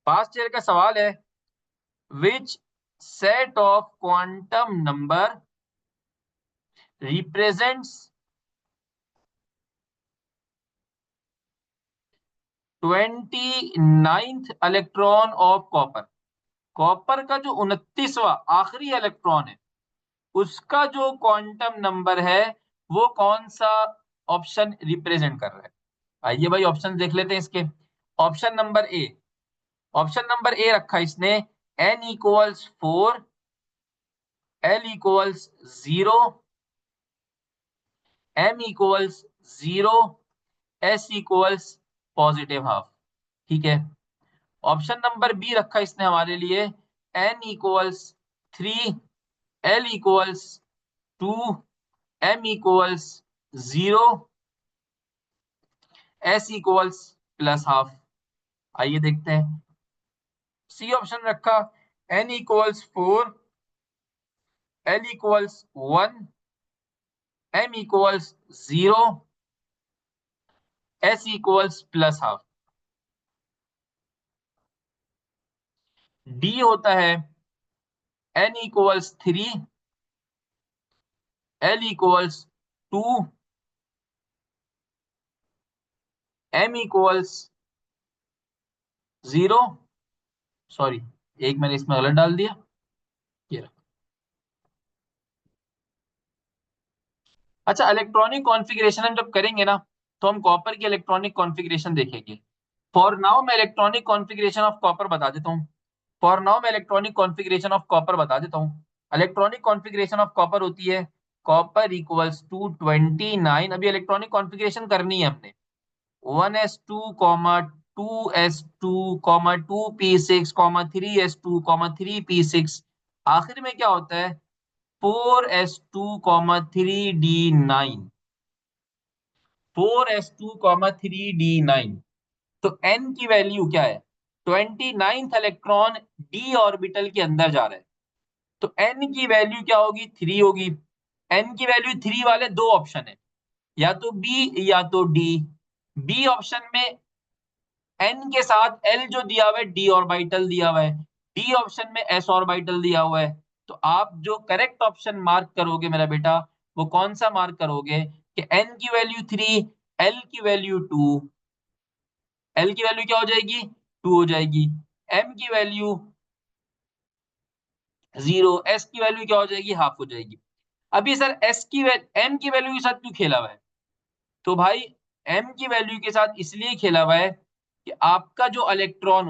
past year का सवाल है, which set of quantum number represents 29th electron of copper. Copper का जो 29वां आखिरी इलेक्ट्रॉन है उसका जो क्वांटम नंबर है वो कौन सा ऑप्शन रिप्रेजेंट कर रहा है। आइए भाई ऑप्शन देख लेते हैं इसके। Option number A, option number A रखा इसने n equals 4, l equals 0, m equals 0, s equals positive half, ठीक है। ऑप्शन नंबर बी रखा इसने हमारे लिए n equals 3, l equals 2, m equals 0, s equals plus half. आइए देखते हैं। सी ऑप्शन रखा n equals 4, l equals 1, m equals 0, s equals plus half. D होता है N equals 3, l equals 2, m equals 0। Sorry, एक मैंने इसमें गलत डाल दिया, ये रहा। अच्छा, इलेक्ट्रॉनिक कॉन्फ़िगरेशन हम जब करेंगे ना तो हम कॉपर की इलेक्ट्रॉनिक कॉन्फ़िगरेशन देखेंगे। फॉर नाउ मैं इलेक्ट्रॉनिक कॉन्फ़िगरेशन ऑफ कॉपर बता देता हूँ। फॉर नाउ मैं इलेक्ट्रॉनिक कॉन्फ़िगरेशन ऑफ कॉपर बता देता हूँ। इलेक्ट्रॉनिक कॉन्फ़िगरेशन ऑफ कॉपर होती है कॉपर इक्वल्स टू 29। अभी इलेक्ट्रॉनिक कॉन्फ़िगरेशन करनी है हमने। 1s2 comma 2s2 comma 2p6 comma 3s2 comma 3p6, आखिर में क्या होता है 4s2 comma 3d9, 4s2 comma 3d9। तो n की वैल्यू क्या है, 29th इलेक्ट्रॉन d ऑर्बिटल के अंदर जा रहा है, तो n की वैल्यू क्या होगी 3 होगी। n की वैल्यू 3 वाले दो ऑप्शन है, या तो b या तो d। b ऑप्शन में n के साथ l जो दिया हुआ है d ऑर्बिटल दिया हुआ है, d ऑप्शन में s ऑर्बिटल दिया हुआ है। तो आप जो करेक्ट ऑप्शन मार्क करोगे मेरा बेटा, वो कौन सा मार्क करोगे कि n की वैल्यू 3, l की वैल्यू 2, l की वैल्यू क्या हो जाएगी 2 हो जाएगी, m की वैल्यू 0, s की वैल्यू क्या हो जाएगी हाफ हो जाएगी। अभी सर s की m की वैल्यू के साथ क्यों खेला हुआ है, तो भाई m की वैल्यू के साथ इसलिए खेला हुआ है कि आपका जो इलेक्ट्रॉन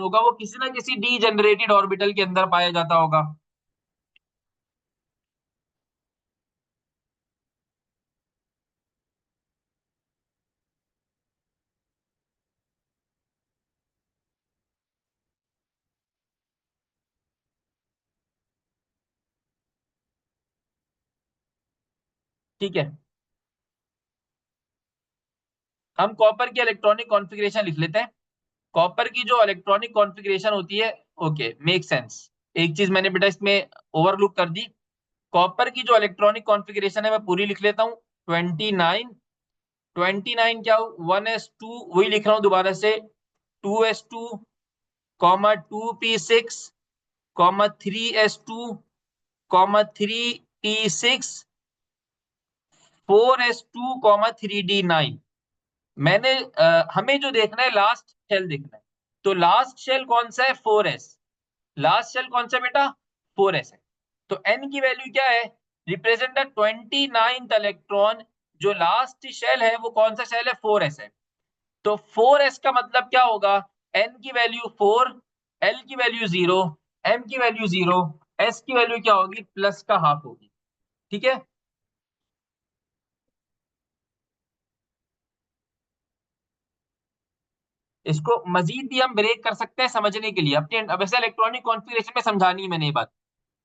होगा वो किसी ना किसी डीजेनरेटेड ऑर्बिटल के अंदर पाया जाता होगा। ठीक है, हम कॉपर की इलेक्ट्रॉनिक कॉन्फ़िगरेशन लिख लेते हैं। कॉपर की जो इलेक्ट्रॉनिक कॉन्फ़िगरेशन होती है, ओके मेक सेंस। एक चीज मैंने बेटा इसमें ओवरलुक कर दी। कॉपर की जो इलेक्ट्रॉनिक कॉन्फ़िगरेशन है मैं पूरी लिख लेता हूँ। 29, 29 क्या हो, 1s2, वही लिख रहा हूँ दोबारा से, 2s2 comma 2p6 comma 3s2 comma 3p6 4s2 comma 3d9। मैंने हमें जो देखना है लास्ट शेल देखना है। तो लास्ट शेल कौन सा है, 4s। लास्ट शेल कौन सा बेटा, 4s है। तो n की वैल्यू क्या है, रिप्रेजेंट द 29th इलेक्ट्रॉन। जो लास्ट शेल है वो कौन सा शेल है, 4s है। तो 4s का मतलब क्या होगा, n की वैल्यू 4, l की वैल्यू 0, m की वैल्यू 0, s की वैल्यू क्या होगी, प्लस का हाफ होगी। ठीक है, इसको मजीद भी हम ब्रेक कर सकते हैं समझने के लिए अपने। अब ऐसे इलेक्ट्रॉनिक कॉन्फ़िगरेशन में समझानी है मैंने ये बात।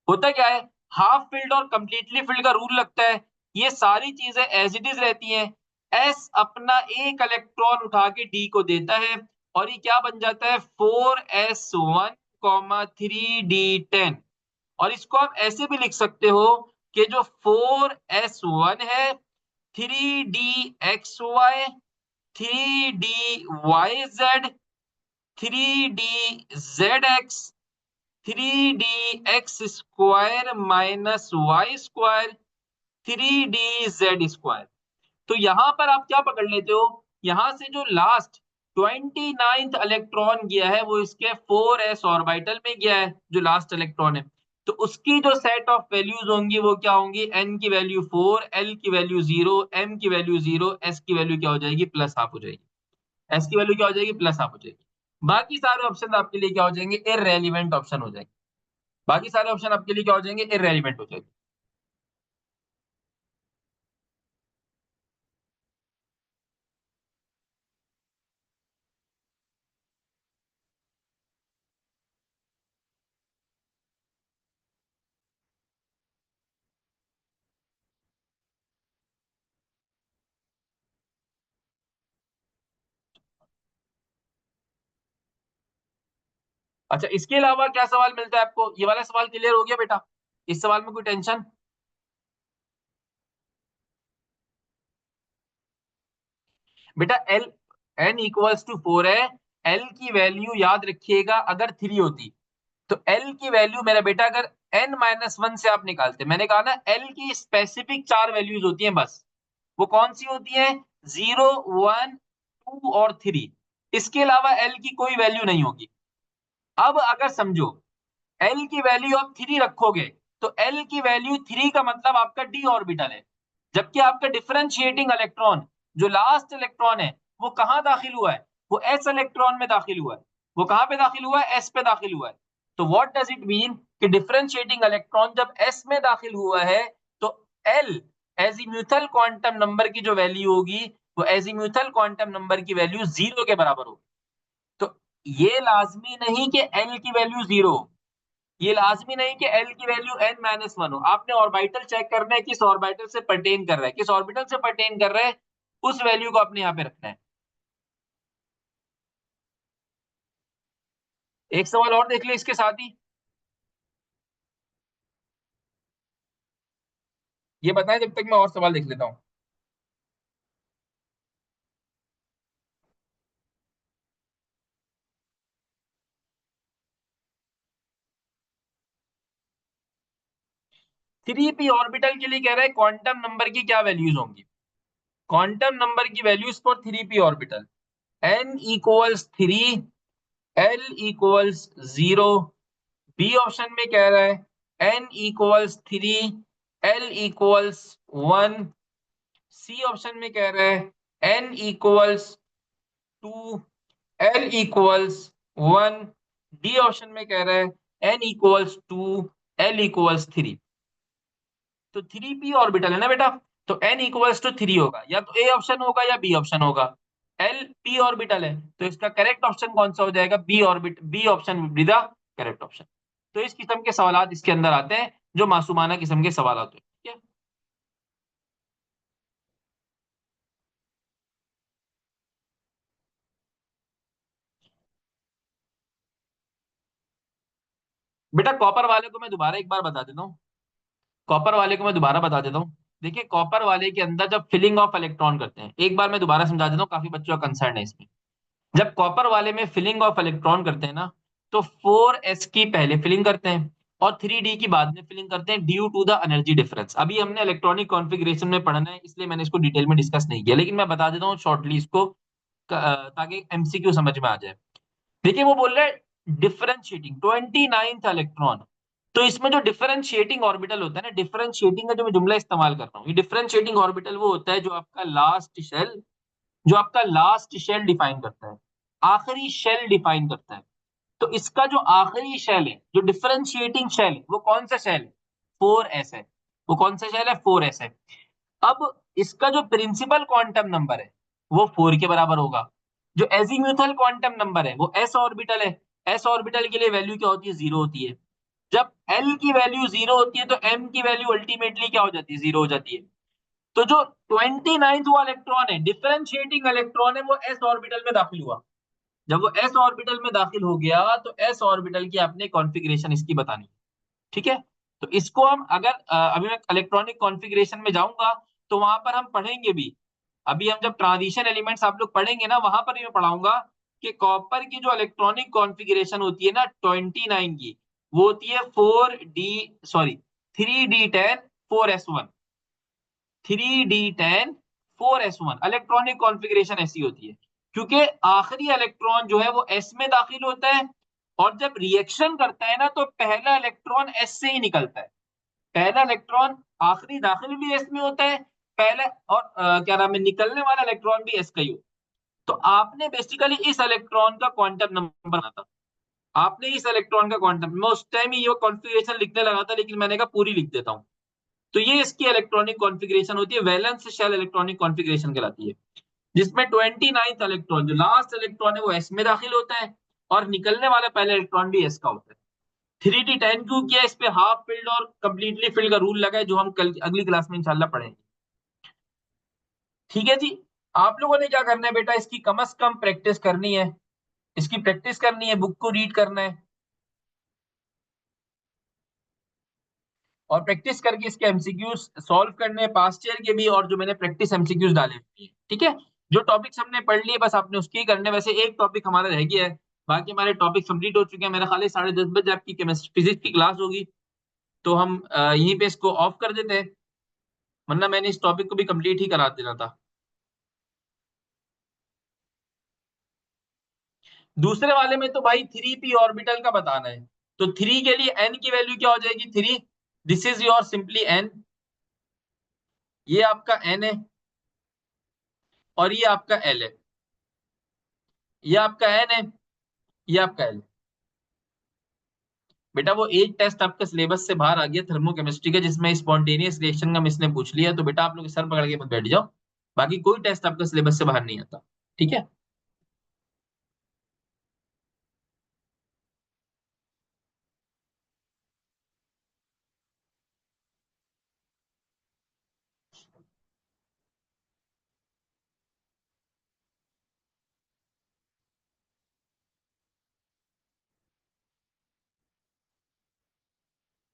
होता क्या है, हाफ फिल्ड और कंप्लीटली फिल्ड का रूल लगता है। ये सारी चीजें एज इट इज रहती हैं। एस अपना एक इलेक्ट्रॉन उठा के डी को देता है और ये क्या बन जाता है, 4s1 कॉमा 3d10। और इसको आप ऐसे भी लिख सकते हो कि जो 4s1 है, 3d xy, 3d yz, 3d zx, 3d x² minus y square, 3d z²। तो यहां पर आप क्या पकड़ लेते हो, यहां से जो लास्ट 29th इलेक्ट्रॉन गया है वो इसके 4s ऑर्बिटल में गया है, जो लास्ट इलेक्ट्रॉन है। तो उसकी जो सेट ऑफ वैल्यूज होंगी वो क्या होंगी, n की वैल्यू 4, l की वैल्यू 0, m की वैल्यू 0, s की वैल्यू क्या हो जाएगी, प्लस हाफ हो जाएगी। s की वैल्यू क्या हो जाएगी, प्लस हाफ हो जाएगी। बाकी सारे ऑप्शन आपके लिए क्या हो जाएंगे, इररेलेवेंट ऑप्शन हो जाएंगे। बाकी सारे ऑप्शन आपके लिए क्या हो जाएंगे, इररेलेवेंट हो जाएंगे। अच्छा, इसके अलावा क्या सवाल मिलता है आपको, ये वाला सवाल क्लियर हो गया बेटा, इस सवाल में कोई टेंशन। बेटा एल, एन इक्वल्स टू 4 है। एल की वैल्यू याद रखिएगा, अगर 3 होती तो एल की वैल्यू मेरा बेटा, अगर n-1 से आप निकालते, मैंने कहा ना एल की स्पेसिफिक 4 वैल्यूज होती हैं बस। वो कौन सी होती है, 0, 1, 2 और 3। इसके अलावा एल की कोई वैल्यू नहीं होगी। अब अगर समझो एल की वैल्यू आप 3 रखोगे, तो एल की वैल्यू 3 का मतलब आपका डी ऑर्बिटल है। जबकि आपका डिफरेंशिएटिंग इलेक्ट्रॉन, जो लास्ट इलेक्ट्रॉन है, वो कहां दाखिल हुआ है, वो एस इलेक्ट्रॉन में दाखिल हुआ है। वो कहां पे दाखिल हुआ है, एस पे दाखिल हुआ है। तो व्हाट डज इट मीन कि डिफरेंशिएटिंग इलेक्ट्रॉन जब एस में दाखिल हुआ है, तो एल एजीम्यूथल क्वांटम नंबर की जो वैल्यू होगी, वो एजीम्यूथल क्वांटम नंबर की वैल्यू 0 के बराबर होगी। तो ये लाजमी नहीं कि एल की वैल्यू 0, ये लाजमी नहीं कि एल की वैल्यू n-1 हो। आपने ऑर्बिटल चेक करना है, किस ऑर्बिटल से परटेन कर रहा है, किस ऑर्बिटल से परटेन कर रहा है, उस वैल्यू को आपने यहाँ पे रखना है। एक सवाल और देख ले इसके साथ ही, ये बताएं जब तक मैं और सवाल देख लेता हूँ। 3p ऑर्बिटल के लिए कह रहा है क्वांटम नंबर की क्या वैल्यूज होंगी। क्वांटम नंबर की values for 3p orbital, n equals 3, l equals 0। B option में कह रहा है n equals 3, l equals 1, C option में कह रहा है n equals 2, l equals 1, D option में कह रहा है n इक्वल्स 2, l इक्वल्स 3। तो 3p ऑर्बिटल है ना बेटा, तो n इक्वल्स टू 3 होगा, या तो ए ऑप्शन होगा या बी ऑप्शन होगा। l p ऑर्बिटल है, तो इसका करेक्ट ऑप्शन कौन सा हो जाएगा, B option will be the correct option. तो इस किस्म के सवाल इसके अंदर आते हैं, जो मासूमाना किस्म के सवाल होते हैं, ठीक है। बेटा कॉपर वाले को मैं दोबारा एक बार बता देता हूँ, कॉपर वाले को मैं दोबारा बता देता हूँ। देखिए कॉपर वाले के अंदर जब फिलिंग ऑफ इलेक्ट्रॉन करते हैं, एक बार मैं दोबारा समझा देता हूँ, काफी बच्चों का कंसर्न है इसमें। जब कॉपर वाले में फिलिंग ऑफ इलेक्ट्रॉन करते हैं ना, तो 4s की पहले फिलिंग करते हैं और 3d की बाद में फिलिंग करते हैं, due to the energy difference. अभी हमने इलेक्ट्रॉनिक कॉन्फ़िगरेशन में पढ़ना है, इसलिए मैंने इसको डिटेल में डिस्कस नहीं किया, लेकिन मैं बता देता हूँ शॉर्टली इसको, ताकि एमसीक्यू समझ में आ जाए। देखिए वो बोल रहे हैं डिफरेंशिएटिंग 29th इलेक्ट्रॉन। तो इसमें जो डिफरेंशिएटिंग ऑर्बिटल होता है ना, डिफरेंशिएटिंग का जो मैं जुमला इस्तेमाल कर रहा हूँ, ये डिफरेंशिएटिंग ऑर्बिटल वो होता है जो आपका लास्ट शेल डिफाइन करता है, आखिरी शेल डिफाइन करता है। तो इसका जो आखिरी शेल है, जो डिफरेंशिएटिंग शेल है, वो कौन सा शेल है, 4s है। वो कौन सा शेल है, 4s है। अब इसका जो प्रिंसिपल क्वांटम नंबर है, वो 4 के बराबर होगा। जो एजीम्यूथल क्वांटम नंबर है, वो s ऑर्बिटल है। s ऑर्बिटल के लिए वैल्यू क्या होती है, 0 होती है। जब l की वैल्यू 0 होती है, तो m की वैल्यू अल्टीमेटली क्या हो जाती है, 0 हो जाती है। तो जो 29th वो इलेक्ट्रॉन है, डिफरेंशिएटिंग इलेक्ट्रॉन है, वो s ऑर्बिटल में दाखिल हुआ। जब वो s ऑर्बिटल में दाखिल हो गया, तो s ऑर्बिटल की आपने कॉन्फ़िगरेशन इसकी बतानी है, ठीक है। तो इसको हम अगर अभी मैं इलेक्ट्रॉनिक कॉन्फ़िगरेशन में जाऊंगा, तो वहां पर हम पढ़ेंगे भी। अभी हम जब ट्रांजिशन एलिमेंट्स आप लोग पढ़ेंगे ना, वहां पर भी मैं पढ़ाऊंगा कि कॉपर की जो इलेक्ट्रॉनिक कॉन्फ़िगरेशन होती है ना 29 की, वो होती है 3d10 4s1। 3d10 4s1 electronic configuration ऐसी होती है, क्योंकि आखिरी इलेक्ट्रॉन जो है वो s में दाखिल होता है, और जब रिएक्शन करता है ना, तो पहला इलेक्ट्रॉन s से ही निकलता है। पहला इलेक्ट्रॉन आखिरी दाखिल भी s में होता है, पहले और क्या नाम है, निकलने वाला इलेक्ट्रॉन भी s का ही हो। तो आपने बेसिकली इस इलेक्ट्रॉन का क्वांटम नंबर बनाना था। आपने इस इलेक्ट्रॉन का क्वांटम, मैं उस टाइम ही ये कॉन्फ़िगरेशन लिखने लगा था, लेकिन मैंने कहा पूरी लिख देता हूँ। तो ये इसकी इलेक्ट्रॉनिक कॉन्फ़िगरेशन होती है, वैलेंस शेल इलेक्ट्रॉनिक कॉन्फ़िगरेशन कहलाती है, जिसमें 29th इलेक्ट्रॉन, जो लास्ट इलेक्ट्रॉन है, वो s में दाखिल होता है, और निकलने वाला पहला इलेक्ट्रॉन भी s का होता है। 3d10 क्यों किया, इस पे हाफ फिल्ड और कंप्लीटली फिल्ड का रूल लगा है, जो हम कल अगली क्लास में इंशाल्लाह पढ़ेंगे। ठीक है जी। आप लोगों ने क्या करना है बेटा, इसकी कम से कम प्रैक्टिस करनी है, इसकी प्रैक्टिस करनी है, बुक को रीड करना है, और प्रैक्टिस करके इसके एमसीक्यूज सॉल्व करने हैं, पास्ट ईयर के भी, और जो मैंने प्रैक्टिस एमसीक्यूज डाले हुए हैं, ठीक है। जो टॉपिक्स हमने पढ़ लिए, बस आपने उसके ही करने हैं। वैसे एक टॉपिक हमारा रह गया है, बाकी हमारे टॉपिक कंप्लीट हो चुके हैं। मेरा ख्याल है 10:30 बजे आपकी केमिस्ट्री फिजिक्स की क्लास होगी, तो हम यहीं पे इसको ऑफ कर देते हैं, वरना मैंने इस टॉपिक को भी कंप्लीट ही करा देना था। दूसरे वाले में तो भाई 3p ऑर्बिटल का बताना है। तो 3 के लिए n की वैल्यू क्या हो जाएगी, 3। This is your simply n, ये आपका n है, और ये आपका l है। ये आपका n है, ये आपका l। बेटा वो एक टेस्ट आपके सिलेबस से बाहर आ गया थर्मोकेमिस्ट्री का, जिसमें स्पॉन्टेनियस रिएक्शन का मिसने पूछ लिया, तो बेटा आप लोग सर पकड़ के मत बैठ जाओ। बाकी कोई टेस्ट आपका सिलेबस से बाहर नहीं आता, ठीक है।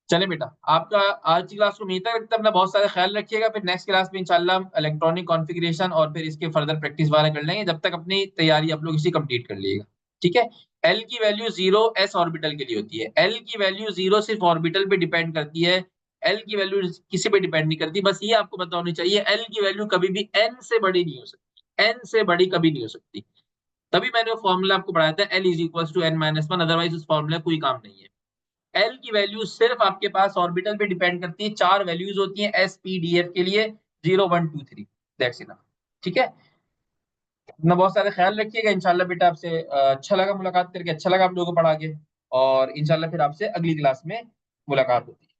चले बेटा, आपका आज की क्लास को यहीं तक रखते हैं। अपना बहुत सारा ख्याल रखिएगा, फिर नेक्स्ट क्लास में इंशाल्लाह हम इलेक्ट्रॉनिक कॉन्फ़िगरेशन और फिर इसके फर्दर प्रैक्टिस वाला कर लेंगे। जब तक अपनी तैयारी आप लोग इसी कंप्लीट कर लीजिएगा, ठीक है। एल की वैल्यू 0 एस ऑर्बिटल के लिए होती है। एल की वैल्यू 0 सिर्फ ऑर्बिटल पे डिपेंड करती है, एल की वैल्यू किसी पे डिपेंड नहीं करती। बस ये आपको पता होनी चाहिए, एल की वैल्यू कभी भी एन से बड़ी नहीं हो सकती, एन से बड़ी कभी नहीं हो सकती। तभी मैंने वो फॉर्मूला आपको पढ़ाया था, L is equal to N minus one, otherwise उस फॉर्मूला कोई काम नहीं है। एल की वैल्यू सिर्फ आपके पास ऑर्बिटल पे डिपेंड करती है, 4 वैल्यूज होती हैं एस पी डी एफ के लिए, 0 1 2 3, दैट्स इनफ। ठीक है, अपना बहुत सारा ख्याल रखिएगा। इंशाल्लाह बेटा आपसे अच्छा लगा मुलाकात करके, अच्छा लगा आप लोगों को पढ़ा के, और इंशाल्लाह फिर आपसे अगली क्लास में मुलाकात होती है।